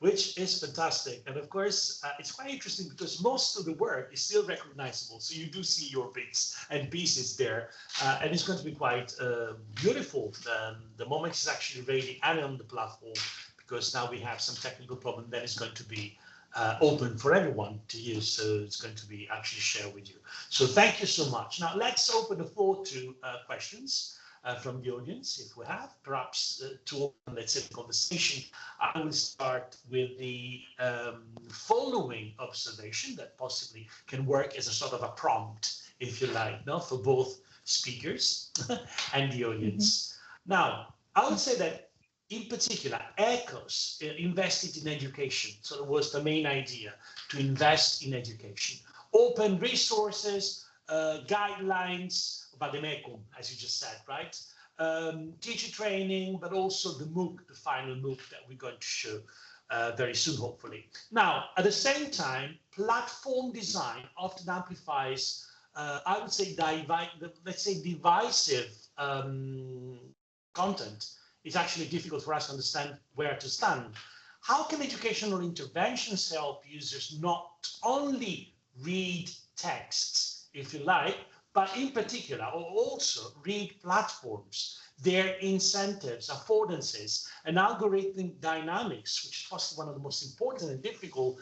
which is fantastic. And of course, it's quite interesting because most of the work is still recognizable. So you do see your bits and pieces there. And it's going to be quite beautiful. The moment it's actually ready and on the platform, because now we have some technical problem that is going to be open for everyone to use. So it's going to be actually shared with you. So thank you so much. Now let's open the floor to questions from the audience, if we have. Perhaps to open, let's say, the conversation, I will start with the following observation that possibly can work as a sort of a prompt, if you like, no, for both speakers and the audience. Now, I would say that in particular, ECOS invested in education. So it was the main idea, to invest in education. Open resources, guidelines, Vademecum, as you just said, right? Teacher training, but also the MOOC, the final MOOC that we're going to show very soon, hopefully. Now, at the same time, platform design often amplifies, I would say, let's say, divisive content. It's actually difficult for us to understand where to stand. How can educational interventions help users not only read texts, if you like, but in particular, or also read platforms, their incentives, affordances, and algorithmic dynamics, which is possibly one of the most important and difficult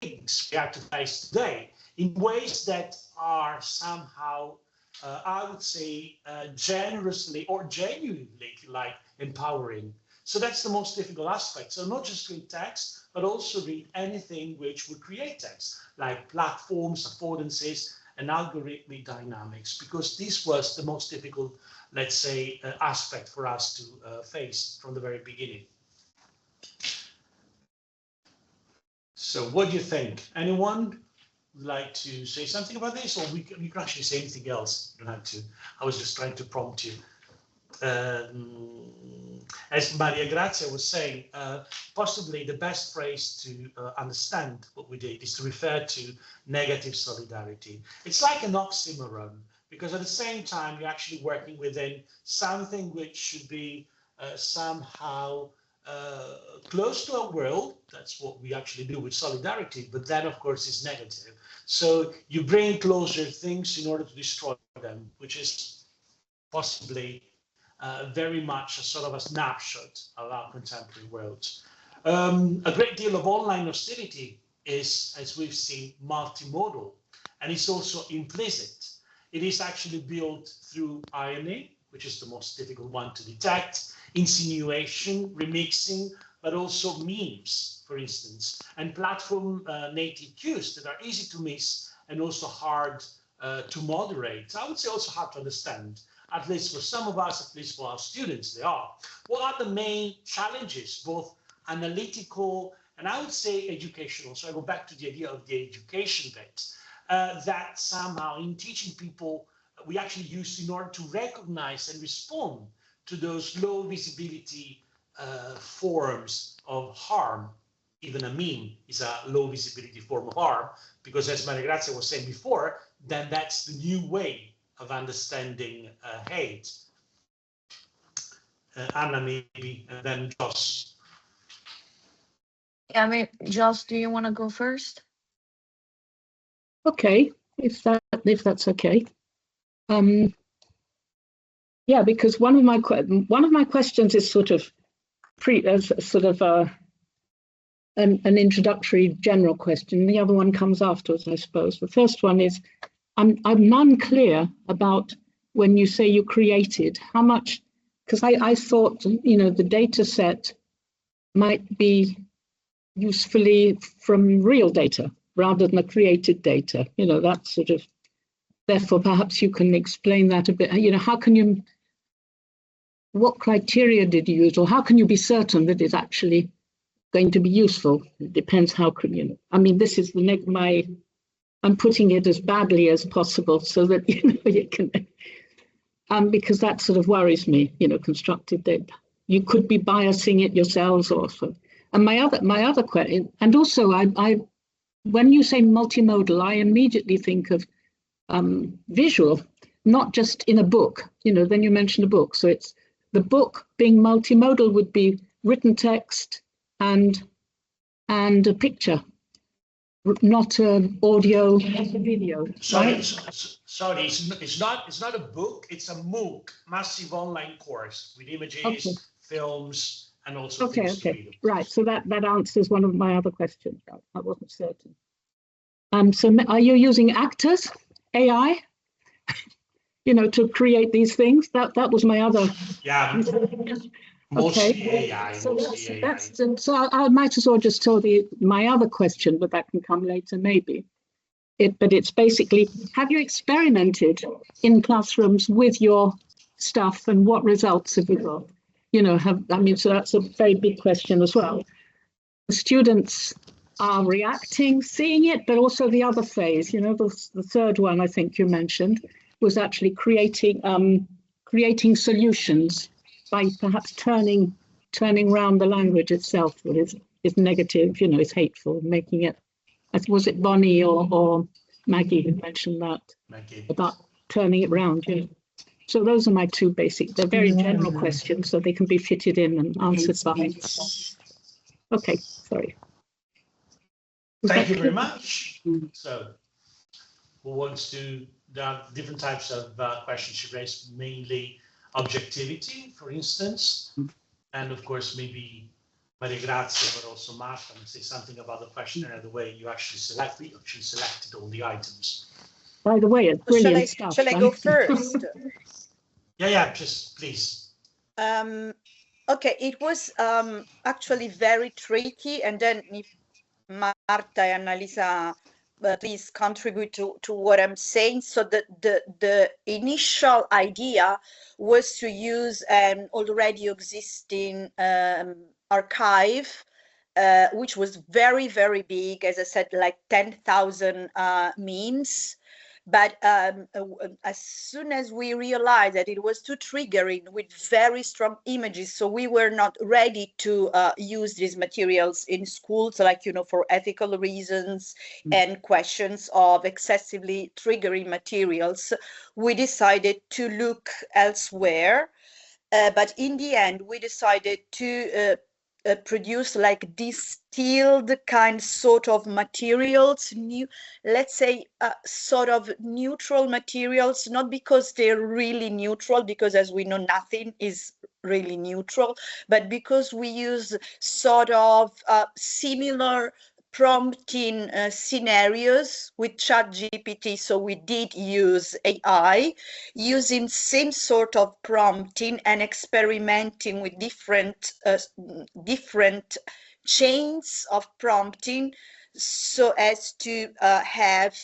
things we have to face today, in ways that are somehow, I would say, generously or genuinely, if you like, empowering. So that's the most difficult aspect. So not just read text, but also read anything which would create text, like platforms, affordances, and algorithmic dynamics, because this was the most difficult, let's say, aspect for us to face from the very beginning. So what do you think? Anyone would like to say something about this, or you can actually say anything else? You don't have to. I was just trying to prompt you. As Maria Grazia was saying, possibly the best phrase to understand what we did is to refer to negative solidarity. It's like an oxymoron, because at the same time, you're actually working within something which should be somehow close to our world. That's what we actually do with solidarity, but then, of course, it's negative. So you bring closer things in order to destroy them, which is possibly very much a sort of a snapshot of our contemporary world. A great deal of online hostility is, as we've seen, multimodal, and it's also implicit. It is actually built through irony, which is the most difficult one to detect, insinuation, remixing, but also memes, for instance, and platform native cues that are easy to miss and also hard to moderate. I would say also hard to understand. At least for some of us, at least for our students, they are. What are the main challenges, both analytical and I would say educational? So I go back to the idea of the education bit, that somehow in teaching people, we actually use in order to recognize and respond to those low visibility forms of harm. Even a meme is a low visibility form of harm, because as Maria Grazia was saying before, then that's the new way of understanding hate. Anna, maybe, and then Joss. Yeah, I mean, Joss, do you want to go first? Okay, if that's okay. Yeah, because one of my questions is sort of an introductory general question. The other one comes afterwards, I suppose. The first one is, I'm unclear about when you say you created, how much, because I thought, the data set might be usefully from real data rather than the created data. That sort of, therefore, perhaps you can explain that a bit. What criteria did you use, or how can you be certain that it's actually going to be useful? It depends how, I mean, this is I'm putting it as badly as possible so that, you can, because that sort of worries me, constructed data. You could be biasing it yourselves also. And my other question, and also when you say multimodal, I immediately think of visual, not just in a book, then you mentioned a book. So it's the book being multimodal would be written text and a picture, not audio, video. Sorry, right? Sorry, it's not a book. It's a MOOC, massive online course with images, films, and also things to read. Right. So that answers one of my other questions. I wasn't certain. So are you using actors, AI, to create these things? That was my other. Yeah. Mostly AI. So I might as well just tell my other question, but that can come later maybe. But it's basically, have you experimented in classrooms with your stuff, and what results have you got? So that's a very big question as well. The students are reacting, seeing it, but also the other phase, the third one I think you mentioned was actually creating solutions by perhaps turning around the language itself that is negative, is hateful, making it, was it Bonnie or Maggie who mentioned that? Maggie. About turning it around, So those are my two basic, they're very general questions, so they can be fitted in and answered by. Okay, sorry. Thank you very much. So who wants to there are different types of questions she raised, mainly objectivity, for instance, and of course maybe Maria Grazia, but also Marta, and say something about the questionnaire, the way you actually selected all the items. By the way, it's brilliant stuff. Shall I go first? Yeah, just please. Okay, it was actually very tricky, and then if Marta and Annalisa please contribute to what I'm saying. So the initial idea was to use an already existing archive, which was very, very big, as I said, like 10,000 memes. But as soon as we realized that it was too triggering with very strong images, so we were not ready to use these materials in schools, like, you know, for ethical reasons and questions of excessively triggering materials, we decided to look elsewhere. But in the end, we decided to produce like distilled kind sort of materials, let's say sort of neutral materials, not because they're really neutral, because as we know, nothing is really neutral, but because we use sort of similar prompting scenarios with ChatGPT. So we did use AI, using same sort of prompting and experimenting with different chains of prompting, so as to have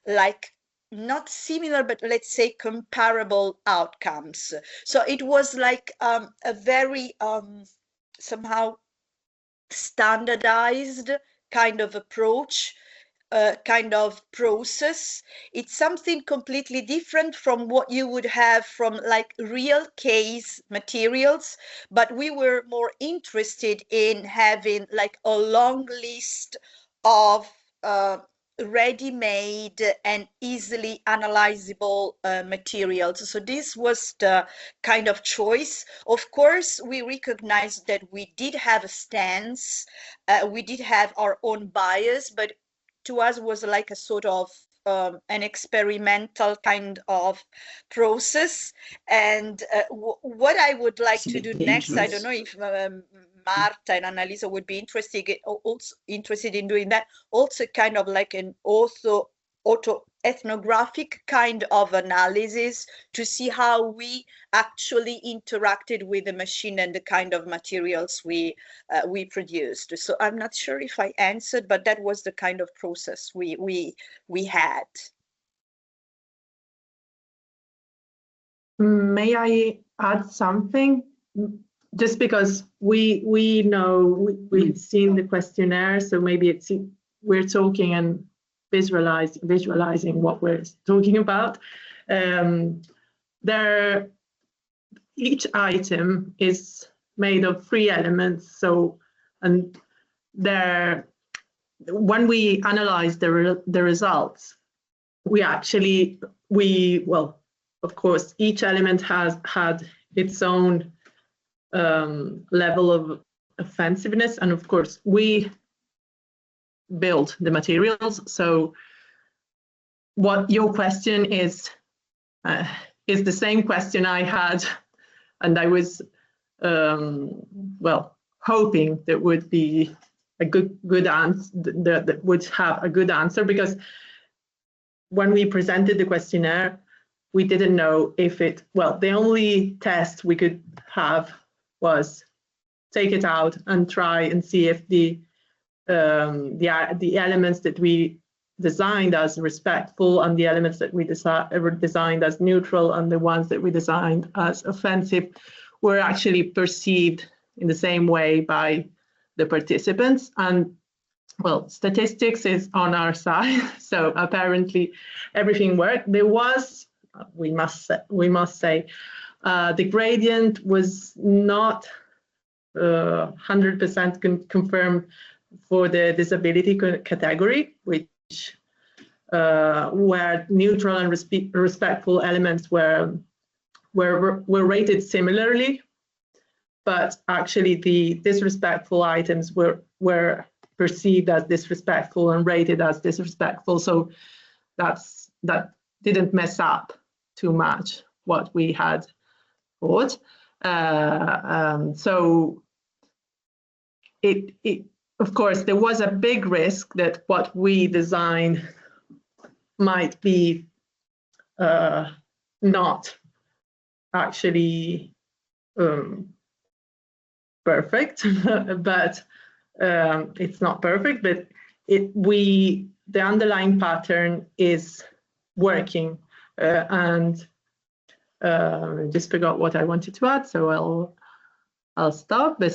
like not similar, but let's say comparable outcomes. So it was like a very somehow standardized kind of approach, kind of process. It's something completely different from what you would have from like real case materials, but we were more interested in having like a long list of ready-made and easily analyzable materials. So this was the kind of choice. Of course, we recognized that we did have a stance, we did have our own bias, but to us was like a sort of an experimental kind of process. And what I would like to do next, I don't know if Marta and Annalisa would be also interested in doing that, also kind of like an auto-ethnographic kind of analysis to see how we actually interacted with the machine and the kind of materials we produced. So I'm not sure if I answered, but that was the kind of process we had. May I add something? Just because we know we've seen the questionnaire, so maybe we're talking and visualizing what we're talking about. Each item is made of 3 elements. So, and when we analyze the results, well, of course, each element had its own level of offensiveness, and of course we build the materials. So what your question is the same question I had, and I was well, hoping that would be a good answer, that would have a good answer, because when we presented the questionnaire, we didn't know if the only test we could have was take it out and try and see if the elements that we designed as respectful and the elements that we designed as neutral and the ones that we designed as offensive were actually perceived in the same way by the participants. And well, statistics is on our side, so apparently everything worked. There was, we must say, the gradient was not 100% confirmed for the disability category, which where neutral and respectful elements were rated similarly, but actually the disrespectful items were perceived as disrespectful and rated as disrespectful. So didn't mess up too much what we had thought. So it of course, there was a big risk that what we designed might be not actually perfect, but it's not perfect, but the underlying pattern is working, and just forgot what I wanted to add, so I'll stop. But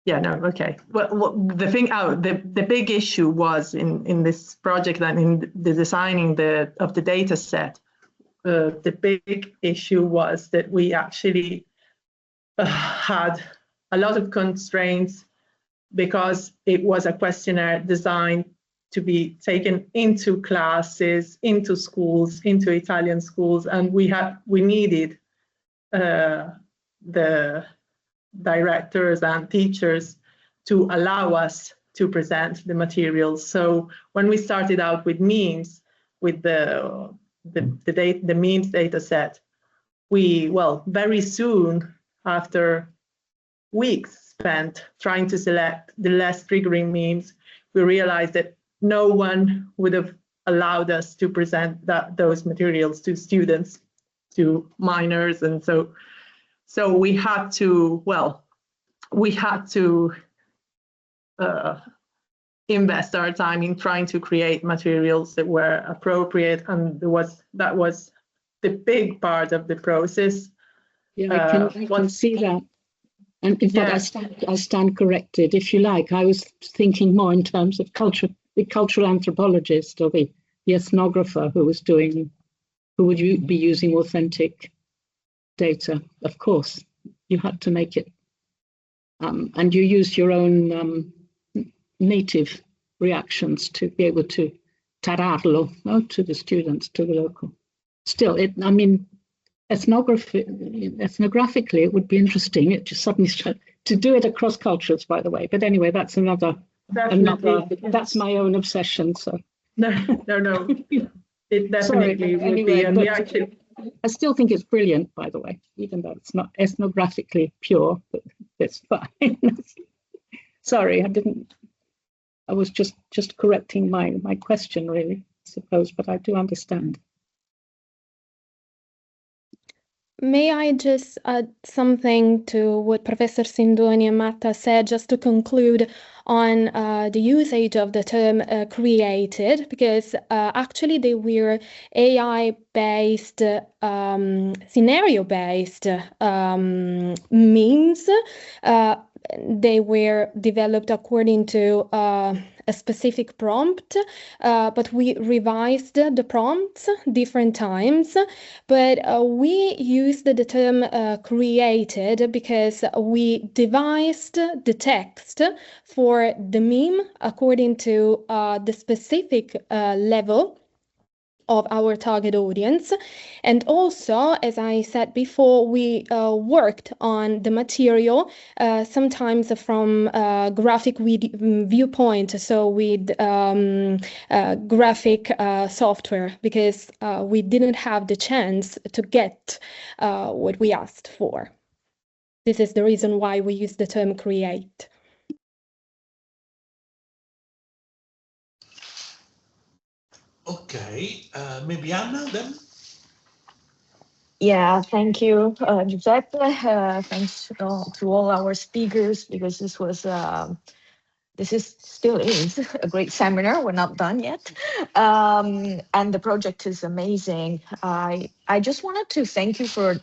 yeah, no, okay. Well, the thing, the big issue was in this project and in the designing of the data set. The big issue was that we actually had a lot of constraints because it was a questionnaire designed to be taken into classes, into schools, into Italian schools, and we needed the directors and teachers to allow us to present the materials. So when we started out with memes, with the memes data set, very soon, after weeks spent trying to select the less triggering memes, we realized that no one would have allowed us to present those materials to students, to minors, and so we had to invest our time in trying to create materials that were appropriate, and that was the big part of the process. Yeah, I can see that. And in fact, I stand corrected, if you like. I was thinking more in terms of the cultural anthropologist or the ethnographer who would be using authentic data. Of course, you had to make it. And you used your own native reactions to be able to tararlo to the students, to the local. Still, ethnographically, it would be interesting. It just suddenly to do it across cultures, by the way. But anyway, that's another. That's my own obsession. So no, it definitely would be. And I still think it's brilliant, by the way, even though it's not ethnographically pure, but it's fine. Sorry, I was just correcting my question, really, I suppose, but I do understand. May I just add something to what Professor Sindoni and Marta said, just to conclude on the usage of the term created, because actually they were AI-based, scenario-based memes. They were developed according to a specific prompt, but we revised the prompts different times. But we used the term created because we devised the text for the meme according to the specific level of our target audience. And also, as I said before, we worked on the material sometimes from graphic viewpoint, so with graphic software, because we didn't have the chance to get what we asked for. This is the reason why we use the term create. Okay, maybe Anna then? Yeah, thank you, Giuseppe. Thanks to all our speakers, because this still is a great seminar. We're not done yet. And the project is amazing. I just wanted to thank you for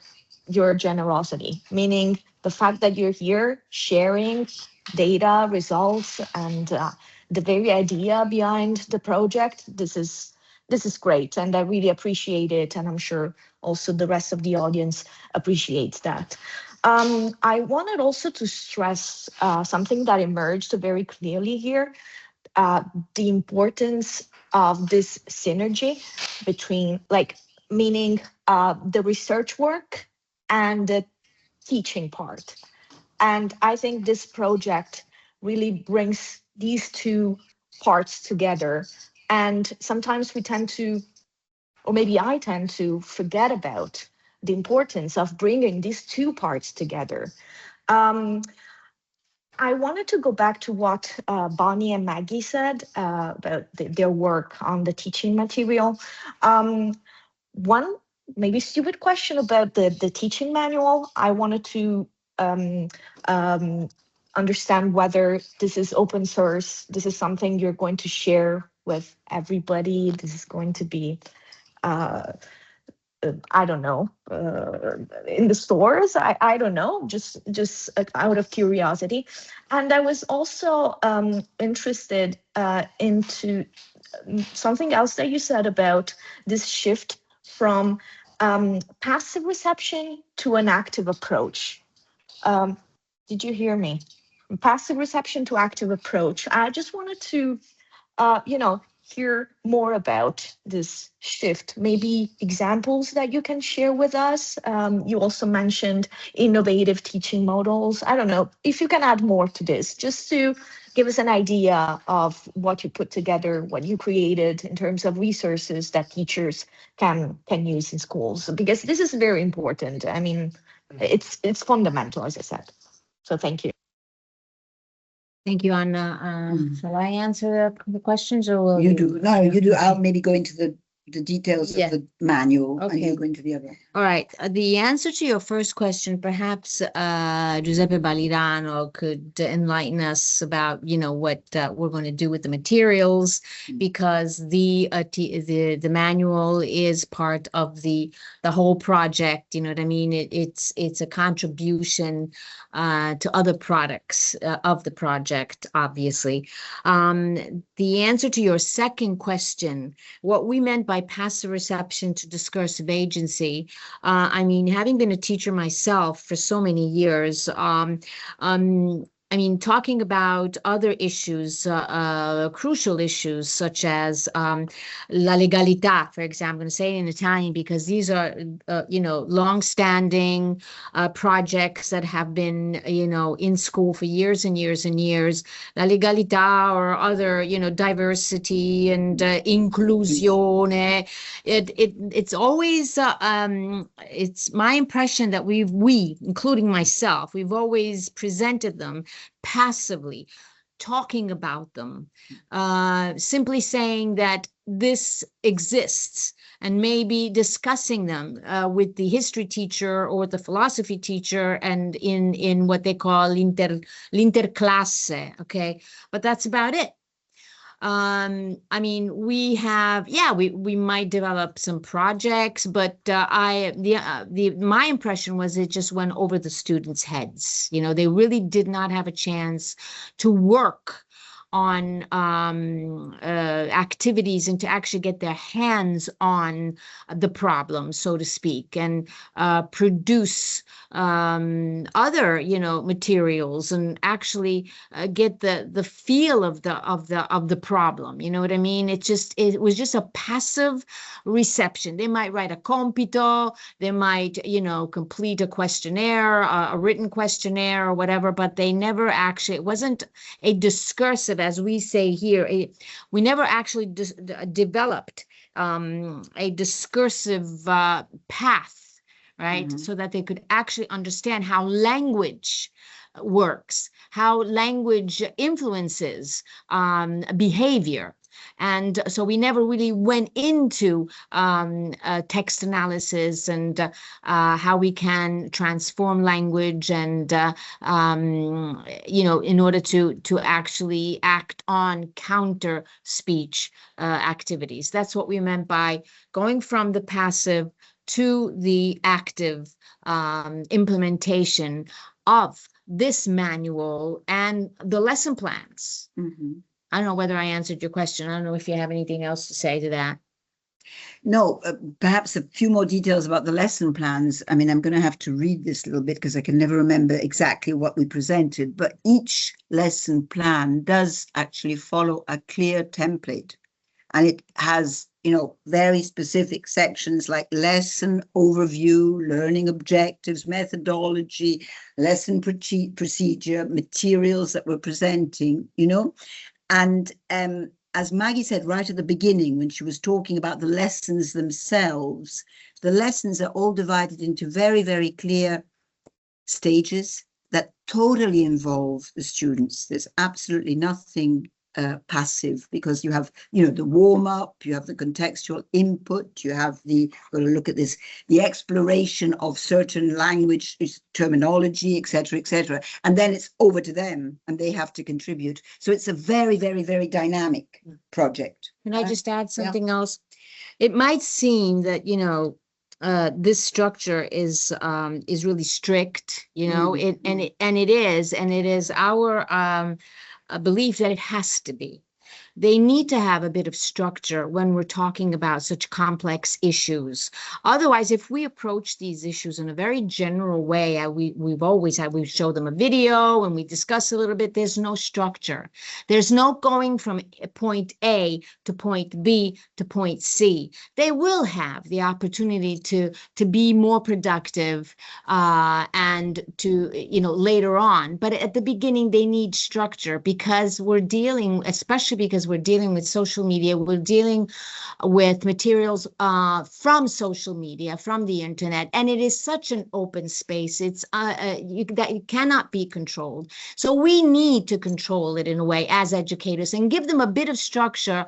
your generosity, meaning the fact that you're here sharing data, results, and the very idea behind the project. This is great, and I really appreciate it, and I'm sure also the rest of the audience appreciates that. I wanted also to stress something that emerged very clearly here, the importance of this synergy between, meaning the research work and the teaching part. And I think this project really brings these two parts together And sometimes we tend to, or maybe I tend to forget about the importance of bringing these two parts together. I wanted to go back to what Bonnie and Maggie said about their work on the teaching material. One maybe stupid question about the teaching manual. I wanted to understand whether this is open source. This is something you're going to share with everybody. This is going to be I don't know, in the stores. I don't know, just out of curiosity. And I was also interested into something else that you said about this shift from passive reception to an active approach. Did you hear me? From passive reception to active approach. I just wanted to, hear more about this shift, maybe examples that you can share with us. You also mentioned innovative teaching models. I don't know if you can add more to this, just to give us an idea of what you put together, what you created in terms of resources that teachers can use in schools, because this is very important. I mean, it's fundamental, as I said. So thank you. Thank you, Anna. Shall I answer the questions, or will you do? No, you do. I'll maybe go into the details of the manual, and you go into the other. All right. The answer to your first question, perhaps Giuseppe Balirano could enlighten us about, what we're going to do with the materials, because the manual is part of the whole project. You know what I mean? It's a contribution to other products of the project, obviously. The answer to your second question, what we meant by passive reception to discursive agency, I mean, having been a teacher myself for so many years, I mean, talking about other issues, crucial issues, such as la legalità, for example. I'm going to say it in Italian because these are, long-standing projects that have been, in school for years and years and years. La legalità, or other, diversity and inclusione. It's always, it's my impression that we, including myself, we've always presented them passively, talking about them, simply saying that this exists, and maybe discussing them with the history teacher or the philosophy teacher, and in what they call l'interclasse, okay? But that's about it. I mean, we have, we might develop some projects, but my impression was it just went over the students' heads. They really did not have a chance to work on activities and to actually get their hands on the problem, so to speak, and produce other, materials, and actually get the feel of the problem. You know what I mean? It was just a passive reception. They might write a compito, they might, complete a questionnaire, a written questionnaire or whatever, but they never actually, it wasn't a discursive, as we say here. We never actually developed a discursive path, right? Mm-hmm. So that they could actually understand how language works, how language influences behavior. And so we never really went into text analysis and how we can transform language, and in order to actually act on counter speech activities. That's what we meant by going from the passive to the active implementation of this manual and the lesson plans. Mm-hmm. I don't know whether I answered your question. I don't know if you have anything else to say to that. No, perhaps a few more details about the lesson plans. I mean, I'm going to have to read this a little bit because I can never remember exactly what we presented, but each lesson plan does actually follow a clear template, and it has, very specific sections like lesson overview, learning objectives, methodology, lesson procedure, materials that we're presenting, and as Maggie said right at the beginning, when she was talking about the lessons themselves, the lessons are all divided into very, very clear stages that totally involve the students. There's absolutely nothing passive, because you have, the warm up, you have the contextual input, you have got to look at this, the exploration of certain language terminology, etc., and then it's over to them and they have to contribute. So it's a very, very, very dynamic project. Can I just add something else? It might seem that, this structure is really strict, and it is our belief that it has to be. They need to have a bit of structure when we're talking about such complex issues. Otherwise, if we approach these issues in a very general way, we show them a video and we discuss a little bit, there's no structure. There's no going from point A to point B to point C. They will have the opportunity to be more productive and to, later on. But at the beginning, they need structure, because especially because we're dealing with social media, we're dealing with materials from social media, from the internet, and it is such an open space. It's that it cannot be controlled. So we need to control it in a way as educators and give them a bit of structure.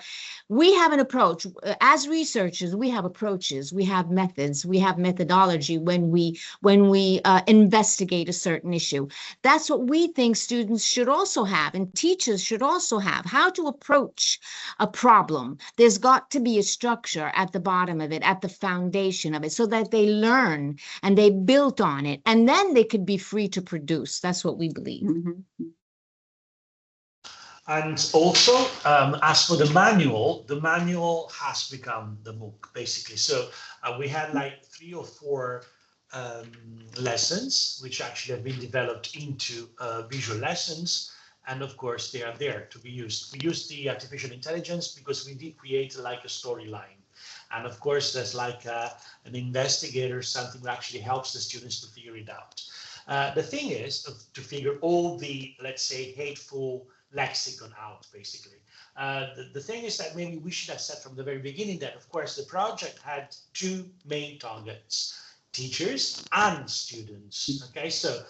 We have an approach as researchers. We have approaches, we have methods, we have methodology when we investigate a certain issue. That's what we think students should also have, and teachers should also have, how to approach a problem. There's got to be a structure at the bottom of it, at the foundation of it, so that they learn and they build on it, and then they could be free to produce. That's what we believe. Mm-hmm. And also, as for the manual has become the MOOC, basically. So we had like 3 or 4 lessons, which actually have been developed into visual lessons. And of course, they are there to be used. We use the artificial intelligence because we did create like a storyline. And of course, there's like an investigator, something that actually helps the students to figure it out. The thing is to figure all the, let's say, hateful lexicon out, basically. The thing is that maybe we should have said from the very beginning that, of course, the project had 2 main targets: teachers and students. Okay, so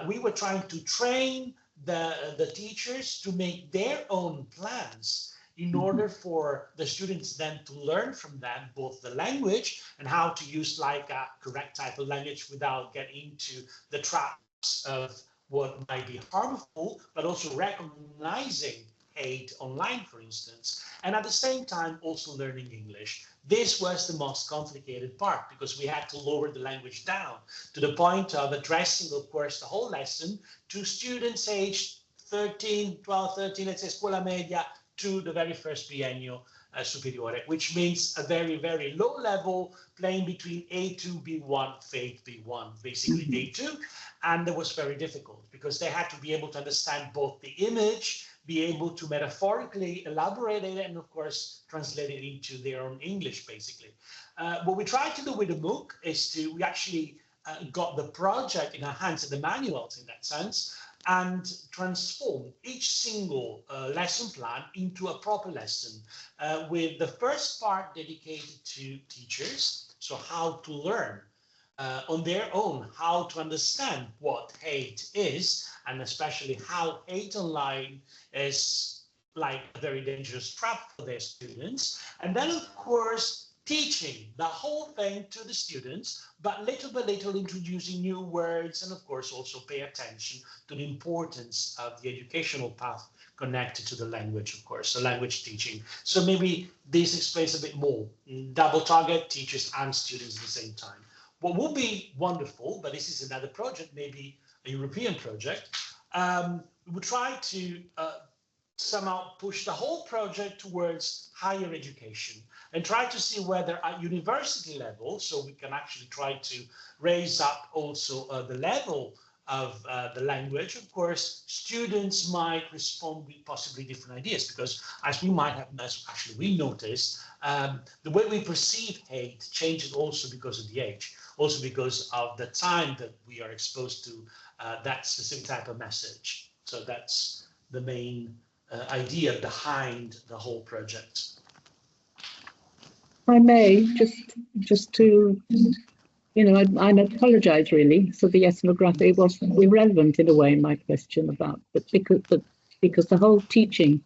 we were trying to train the teachers to make their own plans in order for the students then to learn from them both the language and how to use like a correct type of language without getting into the traps of what might be harmful, but also recognizing hate online, for instance, and at the same time also learning English. This was the most complicated part, because we had to lower the language down to the point of addressing, of course, the whole lesson to students aged 12, 13, let's say scuola media, to the very first biennio superiore, which means a very, very low level, playing between A2, B1, FATE, B1, basically A2. And it was very difficult because they had to be able to understand both the image, be able to metaphorically elaborate it, and of course, translate it into their own English, basically. What we tried to do with the MOOC is we actually got the project in our hands, and the manuals in that sense, and transform each single lesson plan into a proper lesson, with the first part dedicated to teachers, so how to learn on their own, how to understand what hate is, and especially how hate online is like a very dangerous trap for their students. And then, of course, teaching the whole thing to the students, but little by little introducing new words, and of course also pay attention to the importance of the educational path connected to the language, of course, so language teaching. So maybe this explains a bit more. Double target, teachers and students at the same time. What would be wonderful, but this is another project, maybe a European project, we would try to somehow push the whole project towards higher education and try to see whether at university level, so we can actually try to raise up also the level of the language. Of course, students might respond with possibly different ideas, because as we might have, as actually we noticed, the way we perceive hate changes also because of the age, also because of the time that we are exposed to that specific type of message. So that's the main idea behind the whole project. I may just to, you know, I apologize really. So the ethnography was irrelevant in a way, my question about, but because the whole teaching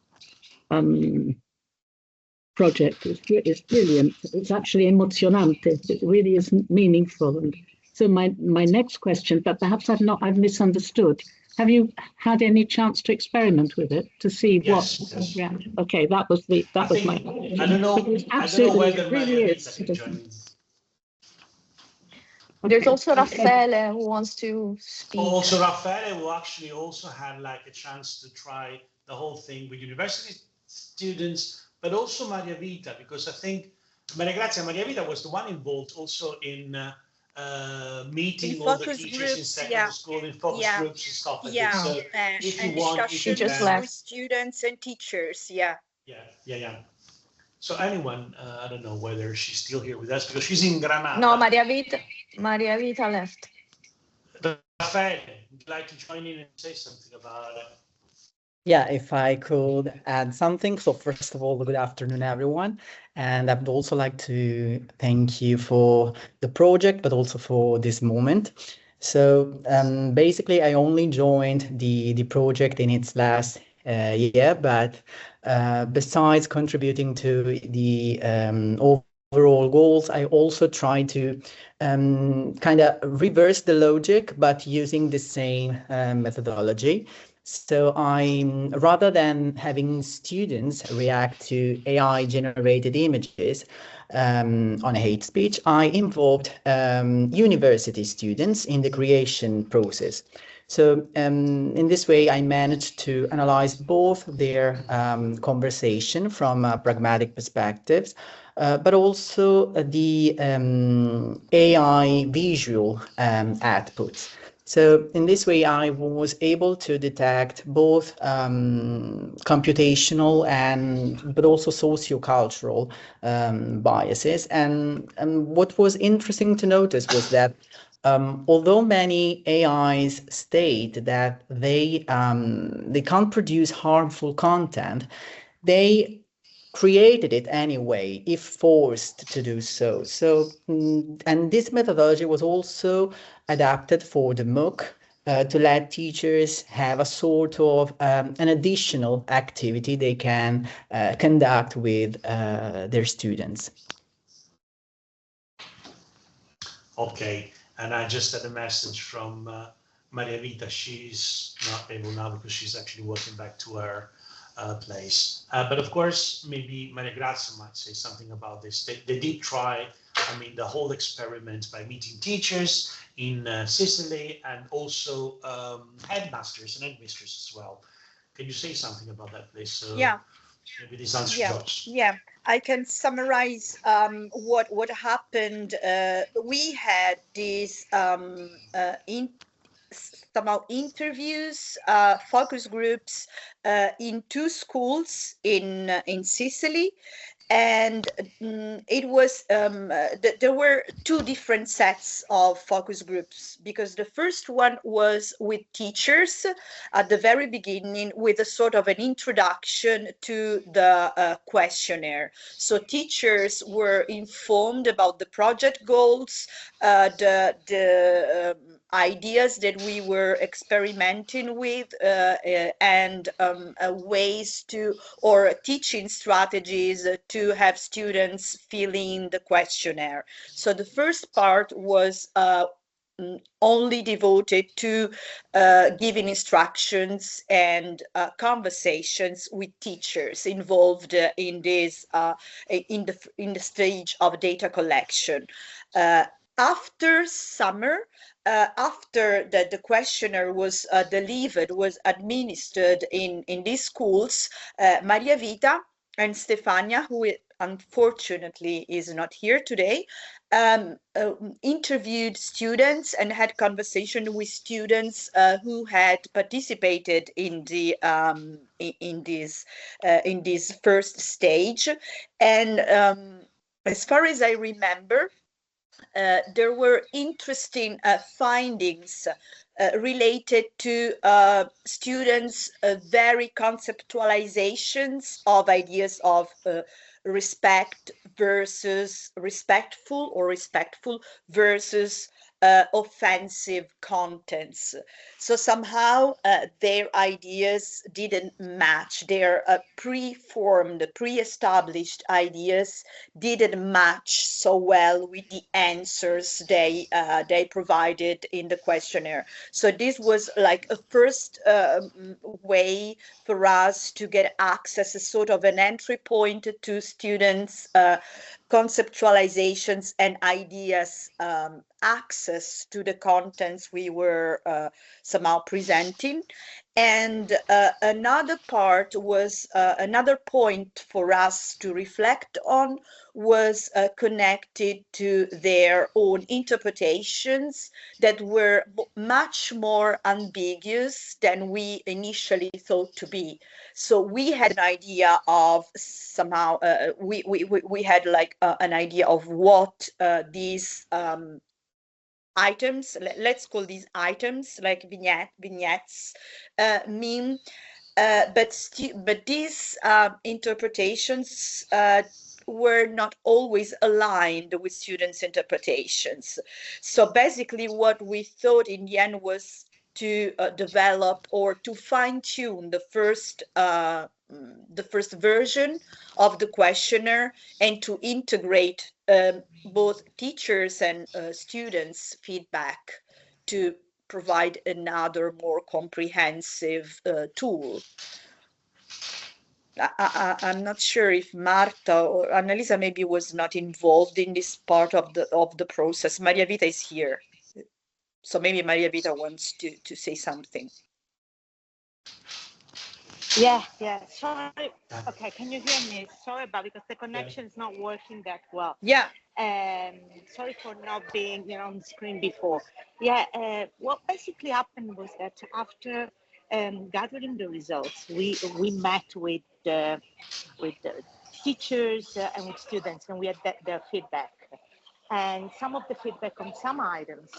project is brilliant. It's actually emocionante. It really is meaningful. And so my next question, but perhaps I've misunderstood. Have you had any chance to experiment with it to see Yes, what? yes. Yeah. Okay, that was my. I don't know. Whether really Margarita is. can join in. There's Okay. also Raffaele who wants to speak. Also, Raffaele will actually also have like a chance to try the whole thing with university students, but also Maria Vita, because I think Maria Grazia Maria Vita was the one involved also in meeting all the teachers in secondary school, in focus groups and stuff like this. So if you want, discussions you can, with students and teachers, yeah. So anyone, I don't know whether she's still here with us because she's in Granada. No, Maria Vita left. Raffaele, would you like to join in and say something about it? Yeah, if I could add something. So first of all, good afternoon, everyone. And I would also like to thank you for the project, but also for this moment. So basically, I only joined the project in its last year, but besides contributing to the overall goals, I also try to kind of reverse the logic, but using the same methodology. So rather than having students react to AI-generated images on hate speech, I involved university students in the creation process. So in this way, I managed to analyze both their conversation from pragmatic perspectives, but also the AI visual outputs. So in this way, I was able to detect both computational but also sociocultural biases. And what was interesting to notice was that although many AIs state that they can't produce harmful content, they created it anyway if forced to do so. So, and this methodology was also adapted for the MOOC to let teachers have a sort of an additional activity they can conduct with their students. Okay, and I just had a message from Maria Vita. She's not able now because she's actually walking back to her place. But of course, maybe Maria Grazia might say something about this. They did try, I mean, the whole experiment by meeting teachers in Sicily and also headmasters and headmistresses as well. Can you say something about that, please? So yeah. Maybe this answers yours. Yeah, I can summarize what happened. We had these somehow interviews, focus groups in 2 schools in Sicily. And it was there were 2 different sets of focus groups, because the first one was with teachers at the very beginning, with a sort of an introduction to the questionnaire. So teachers were informed about the project goals, the ideas that we were experimenting with, and ways to, or teaching strategies to have students fill in the questionnaire. So the first part was only devoted to giving instructions and conversations with teachers involved in this in the stage of data collection. After summer, after the questionnaire was delivered, was administered in these schools, Maria Vita and Stefania, who unfortunately is not here today, interviewed students and had conversation with students who had participated in the in this first stage. And as far as I remember, there were interesting findings related to students' very conceptualizations of ideas of respect versus respectful, or respectful versus offensive contents. So somehow their ideas didn't match, their pre-formed, pre-established ideas didn't match so well with the answers they provided in the questionnaire. So this was like a first way for us to get access, a sort of an entry point to students' conceptualizations and ideas, access to the contents we were somehow presenting. And another part was, another point for us to reflect on was connected to their own interpretations that were much more ambiguous than we initially thought to be. So we had an idea of somehow, we had like an idea of what these items, let's call these items like vignettes mean, but these interpretations were not always aligned with students' interpretations. So basically what we thought in the end was to develop or to fine-tune the first version of the questionnaire and to integrate both teachers and students' feedback to provide another more comprehensive tool. I'm not sure if Marta or Annalisa maybe was not involved in this part of the process. Maria Vita is here, so maybe Maria Vita wants to say something. Yeah. Sorry. Okay, can you hear me? Sorry about because the connection is not working that well. Yeah. Sorry for not being on the screen before. Yeah. What basically happened was that after gathering the results, we met with the teachers and with students, and we had their feedback. And some of the feedback on some items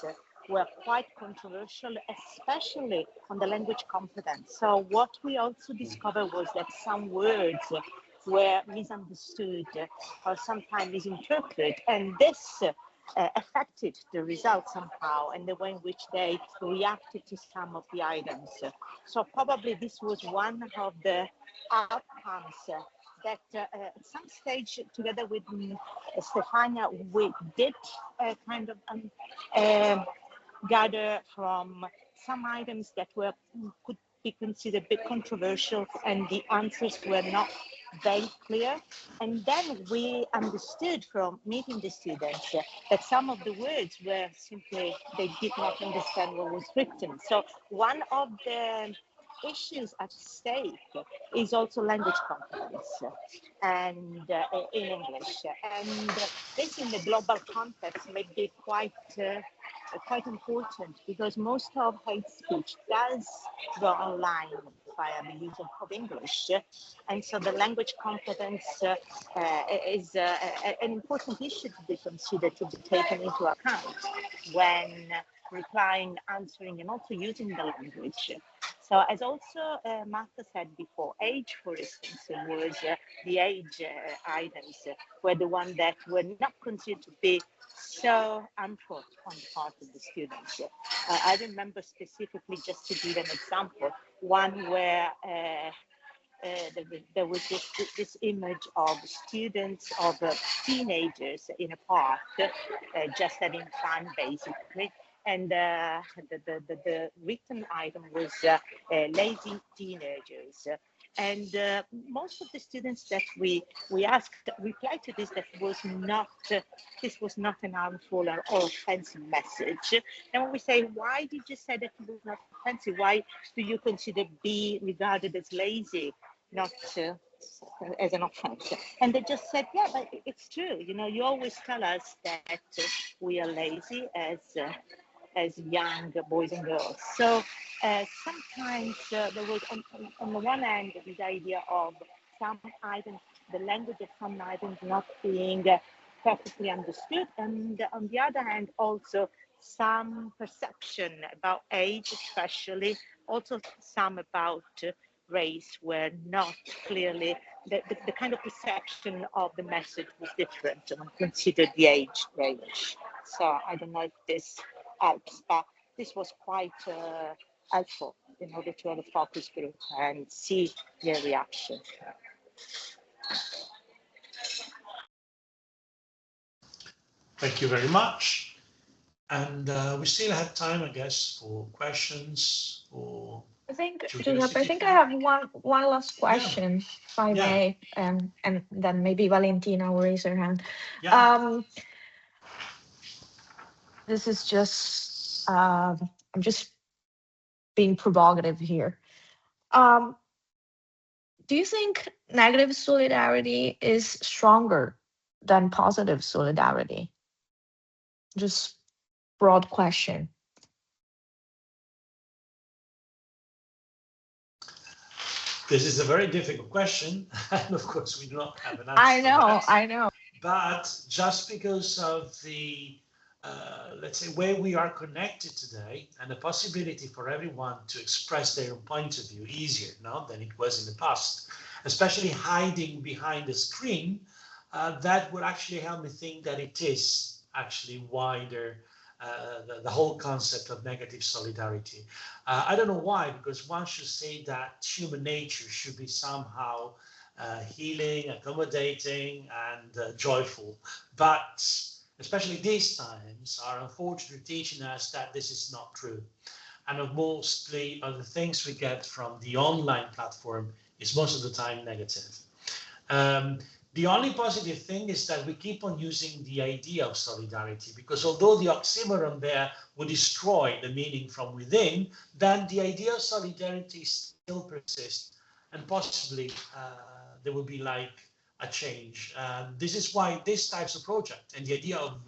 were quite controversial, especially on the language competence. So what we also discovered was that some words were misunderstood or sometimes misinterpreted, and this affected the results somehow and the way in which they reacted to some of the items. So probably this was one of the outcomes that at some stage, together with Stefania, we did kind of gather from some items that could be considered a bit controversial, and the answers were not very clear. And then we understood from meeting the students that some of the words were simply, they did not understand what was written. So one of the issues at stake is also language competence and in English, and this in the global context may be quite important because most of hate speech does go online via the use of English, and so the language competence is an important issue to be considered, to be taken into account when replying, answering, and also using the language. So as also Martha said before, age, for instance, was the age items were the ones that were not considered to be so harmful on the part of the students. I remember specifically, just to give an example, one where there was this image of students, of teenagers in a park, just having fun, basically. And the written item was lazy teenagers. And most of the students that we asked replied to this that this was not an harmful or offensive message. And when we say, why did you say that it was not offensive? Why do you consider being regarded as lazy, not as an offense? And they just said, yeah, but it's true. You always tell us that we are lazy as young boys and girls. So sometimes there was, on the one hand, this idea of some items, the language of some items not being perfectly understood, and on the other hand, also some perception about age, especially, also some about race were not clearly, the kind of perception of the message was different when considered the age range. So I don't know if this helps, but this was quite helpful in order to have a focus group and see their reaction. Thank you very much. And we still have time, I guess, for questions or. I think I have one last question, if I may, and then maybe Valentina will raise her hand. Yeah. This is just I'm just being provocative here. Do you think negative solidarity is stronger than positive solidarity? Just broad question. This is a very difficult question, and of course we do not have an answer. I know. But just because of the, let's say, where we are connected today, and the possibility for everyone to express their own point of view easier now than it was in the past, especially hiding behind the screen, that would actually help me think that it is actually wider. The whole concept of negative solidarity. I don't know why, because one should say that human nature should be somehow healing, accommodating, and joyful. But especially these times are unfortunately teaching us that this is not true. And mostly of the things we get from the online platform is most of the time negative. The only positive thing is that we keep on using the idea of solidarity, because although the oxymoron there would destroy the meaning from within, then the idea of solidarity still persists, and possibly there will be like a change. This is why this types of project and the idea of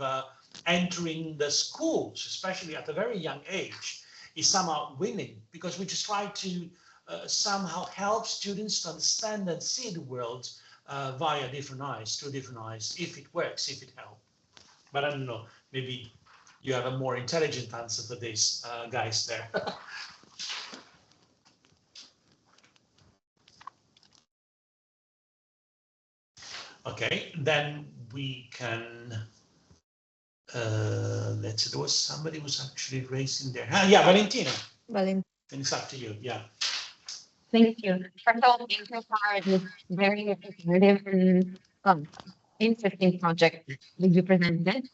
entering the schools, especially at a very young age, is somehow winning, because we just try to somehow help students to understand and see the world via different eyes, through different eyes, if it works, if it helps. But I don't know, maybe you have a more intelligent answer for this, guys there. Okay, then we can, let's see, there was somebody who was actually raising their hand. Yeah, Valentina. Valentina. And it's up to you, yeah. Thank you. First of all, thank you for this very informative and interesting project that you presented.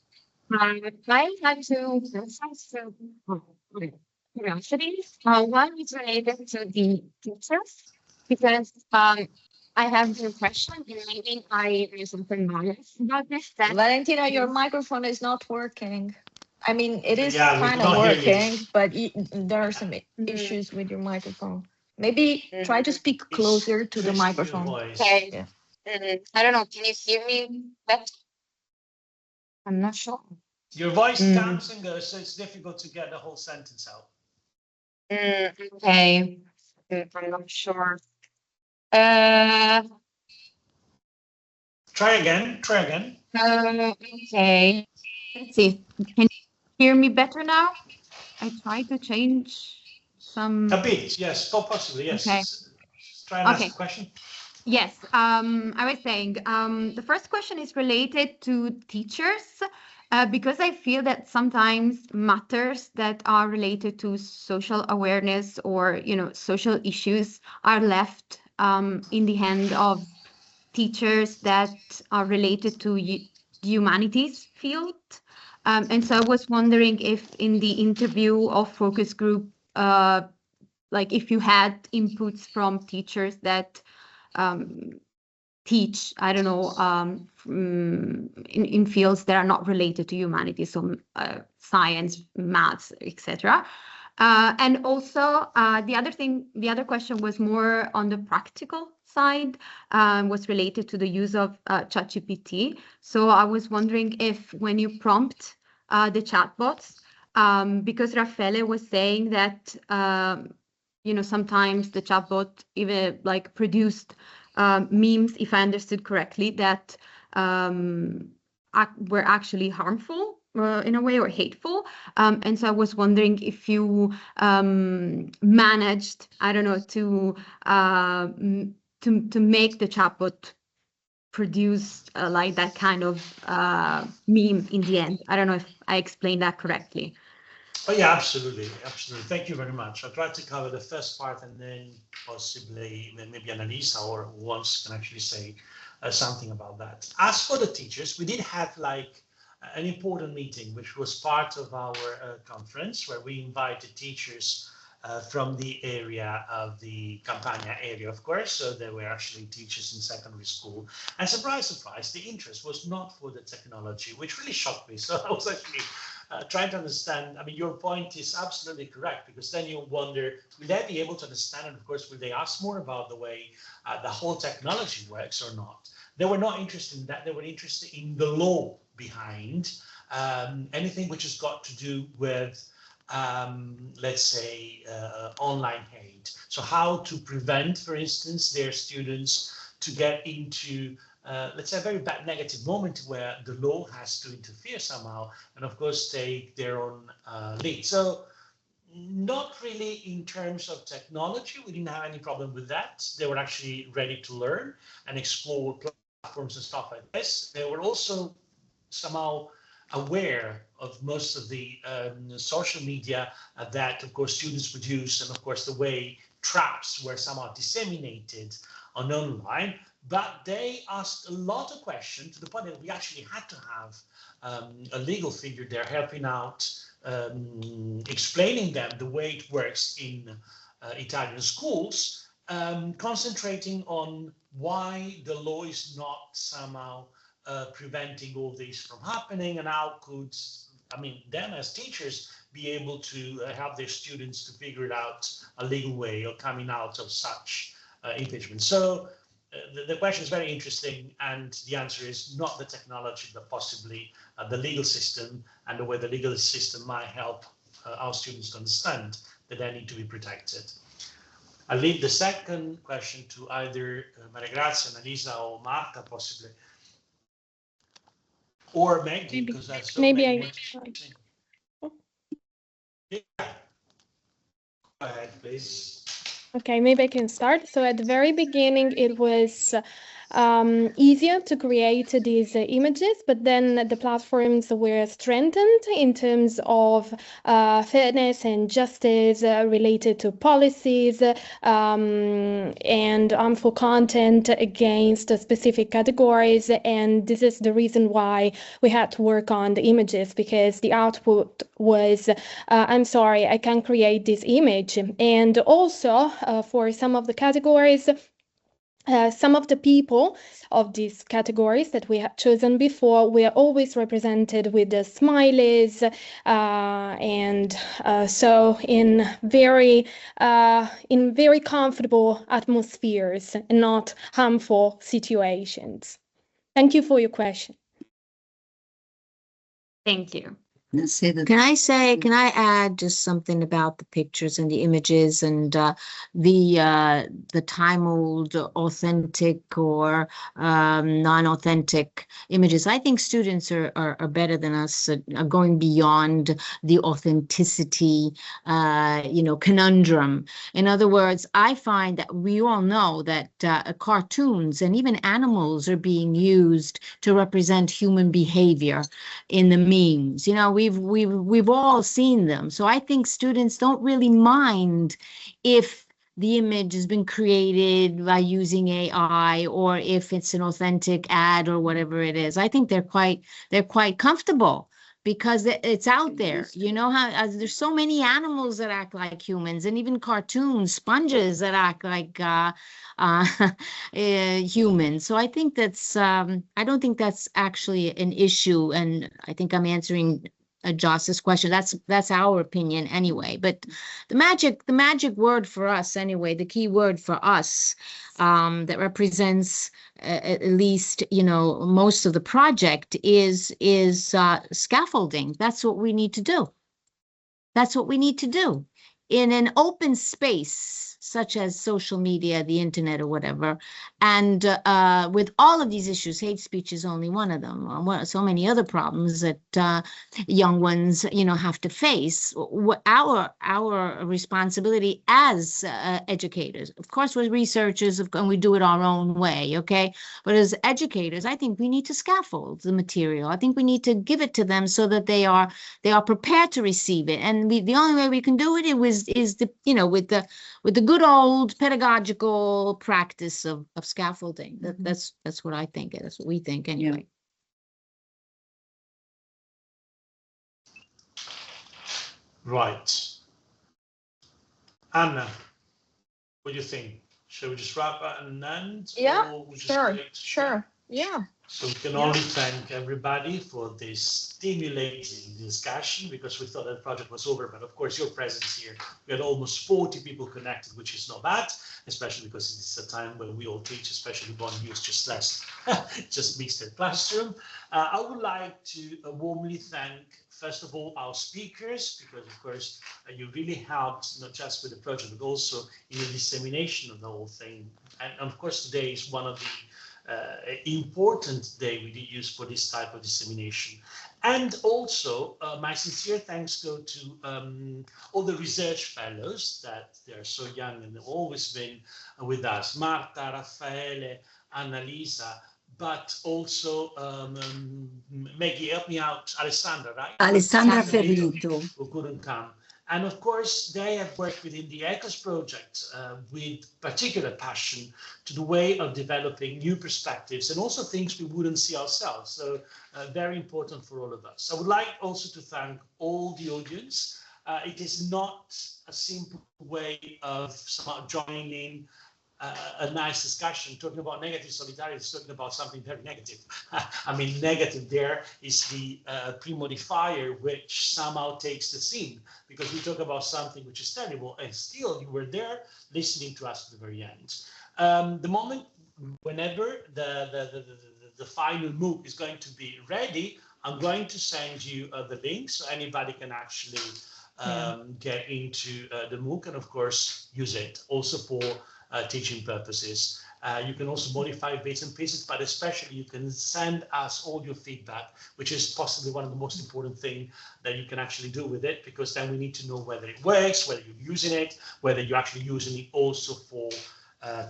I have two curiosities. One is related to the teachers, because I have the impression, and maybe I am something biased about this, that Valentina, your microphone is not working. I mean, it is kind of working, but there are some issues with your microphone. Maybe try to speak closer to the microphone. Okay. Yeah. I don't know. Can you hear me better? I'm not sure. Your voice comes and goes, so it's difficult to get the whole sentence out. Okay. I'm not sure. Try again. Okay. Let's see. Can you hear me better now? I try to change some. A bit, yes, possibly, yes. Okay. Try and ask a question. Yes, I was saying the first question is related to teachers, because I feel that sometimes matters that are related to social awareness or, social issues are left in the hand of teachers that are related to humanities field. And so I was wondering if in the interview of focus group, like if you had inputs from teachers that teach, I don't know, in fields that are not related to humanities, so science, maths, etc. And also the other question was more on the practical side, was related to the use of ChatGPT. So I was wondering if when you prompt the chatbots, because Raffaele was saying that sometimes the chatbot even produced memes, if I understood correctly, that were actually harmful in a way, or hateful. And so I was wondering if you managed, I don't know, to make the chatbot produce like that kind of meme in the end. I don't know if I explained that correctly. Oh yeah, absolutely, absolutely. Thank you very much. I'll try to cover the first part, and then possibly maybe Annalisa or once can actually say something about that. As for the teachers, we did have like an important meeting, which was part of our conference, where we invited teachers from the area of the Campania area, of course. So there were actually teachers in secondary school. And surprise, surprise, the interest was not for the technology, which really shocked me. So I was actually trying to understand. I mean, your point is absolutely correct, because then you wonder, will they be able to understand? And of course, will they ask more about the way the whole technology works or not? They were not interested in that. They were interested in the law behind anything which has got to do with let's say, online hate. So how to prevent, for instance, their students to get into, let's say, a very bad negative moment where the law has to interfere somehow, and of course take their own lead. So not really in terms of technology, we didn't have any problem with that. They were actually ready to learn and explore platforms and stuff like this. They were also somehow aware of most of the social media that, of course, students would use, and of course the way traps were somehow disseminated on online. But they asked a lot of questions, to the point that we actually had to have a legal figure there helping out, explaining them the way it works in Italian schools, concentrating on why the law is not somehow preventing all this from happening, and how could, I mean, them as teachers be able to help their students to figure it out a legal way of coming out of such impingement. So the question is very interesting, and the answer is not the technology, but possibly the legal system, and the way the legal system might help our students to understand that they need to be protected. I'll leave the second question to either Maria Grazia, Annalisa, or Marta, possibly. Or Maggie, because that's so maybe many. Yeah. Go ahead, please. Okay, maybe I can start. So at the very beginning, it was easier to create these images, but then the platforms were strengthened in terms of fairness and justice related to policies and harmful content against specific categories. And this is the reason why we had to work on the images, because the output was, I'm sorry, I can't create this image. And also for some of the categories, some of the people of these categories that we had chosen before were always represented with the smileys, and so in very comfortable atmospheres and not harmful situations. Thank you for your question. Thank you. Can I add just something about the pictures and the images and the time-old authentic or non-authentic images? I think students are better than us, are going beyond the authenticity, conundrum. In other words, I find that we all know that cartoons and even animals are being used to represent human behavior in the memes. We've all seen them. So I think students don't really mind if the image has been created by using AI or if it's an authentic ad or whatever it is. I think they're quite comfortable because it's out there. You know how there's so many animals that act like humans, and even cartoons, sponges that act like humans. So I think that's I don't think that's actually an issue, and I think I'm answering Joss's question. That's our opinion anyway. But the magic word for us anyway, the key word for us that represents at least most of the project is scaffolding. That's what we need to do. That's what we need to do in an open space. such as social media, the internet, or whatever. And with all of these issues, hate speech is only one of them. So many other problems that young ones, have to face. Our responsibility as educators, of course, we're researchers and we do it our own way, okay? But as educators, I think we need to scaffold the material. I think we need to give it to them so that they are prepared to receive it. And the only way we can do it is with the good old pedagogical practice of scaffolding. That's what I think. That's what we think anyway. Right. Anna, what do you think? Shall we just wrap up and end? Yeah, or sure. Yeah. So we can only thank everybody for this stimulating discussion, because we thought that the project was over, but of course your presence here, we had almost 40 people connected, which is not bad, especially because it's a time when we all teach, especially one who's just less, just mixed in classroom. I would like to warmly thank, first of all, our speakers, because of course you really helped not just with the project, but also in the dissemination of the whole thing. And of course today is one of the important day we did use for this type of dissemination. And also my sincere thanks go to all the research fellows that they're so young and they've always been with us, Marta, Raffaele, Annalisa, but also Maggie, help me out, Alessandra, right? Alessandra Ferrito, who couldn't come. And of course, they have worked within the ECHOS project with particular passion to the way of developing new perspectives and also things we wouldn't see ourselves. So very important for all of us. I would like also to thank all the audience. It is not a simple way of somehow joining a nice discussion. Talking about negative solidarity is talking about something very negative. I mean, negative there is the pre-modifier which somehow takes the scene, because we talk about something which is terrible and still you were there listening to us to the very end. The moment whenever the final MOOC is going to be ready, I'm going to send you the link so anybody can actually get into the MOOC and of course use it also for teaching purposes. You can also modify bits and pieces, but especially you can send us all your feedback, which is possibly one of the most important things that you can actually do with it, because then we need to know whether it works, whether you're using it, whether you're actually using it also for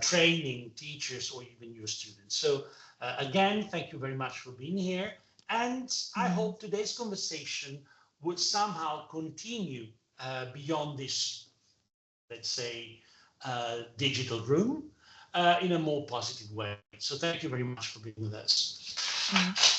training teachers or even your students. So again, thank you very much for being here. And I hope today's conversation would somehow continue beyond this, let's say, digital room in a more positive way. So thank you very much for being with us.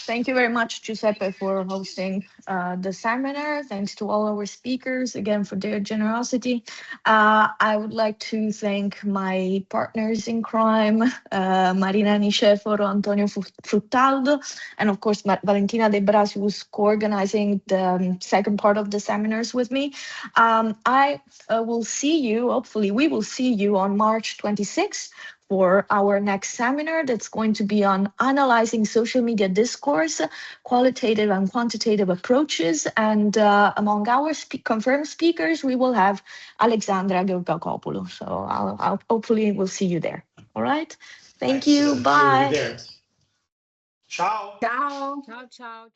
Thank you very much, Giuseppe, for hosting the seminar. Thanks to all our speakers, again, for their generosity. I would like to thank my partners in crime, Marina Niceforo, Antonio Fruttaldo, and of course, Valentina De Brasi, who's co-organizing the second part of the seminars with me. I will see you, hopefully we will see you on March 26th for our next seminar that's going to be on analyzing social media discourse, qualitative and quantitative approaches. And among our confirmed speakers, we will have Alexandra Georgakopoulou. So I'll hopefully we'll see you there. All right. Thank you. Bye. Ciao. Ciao. Ciao, ciao.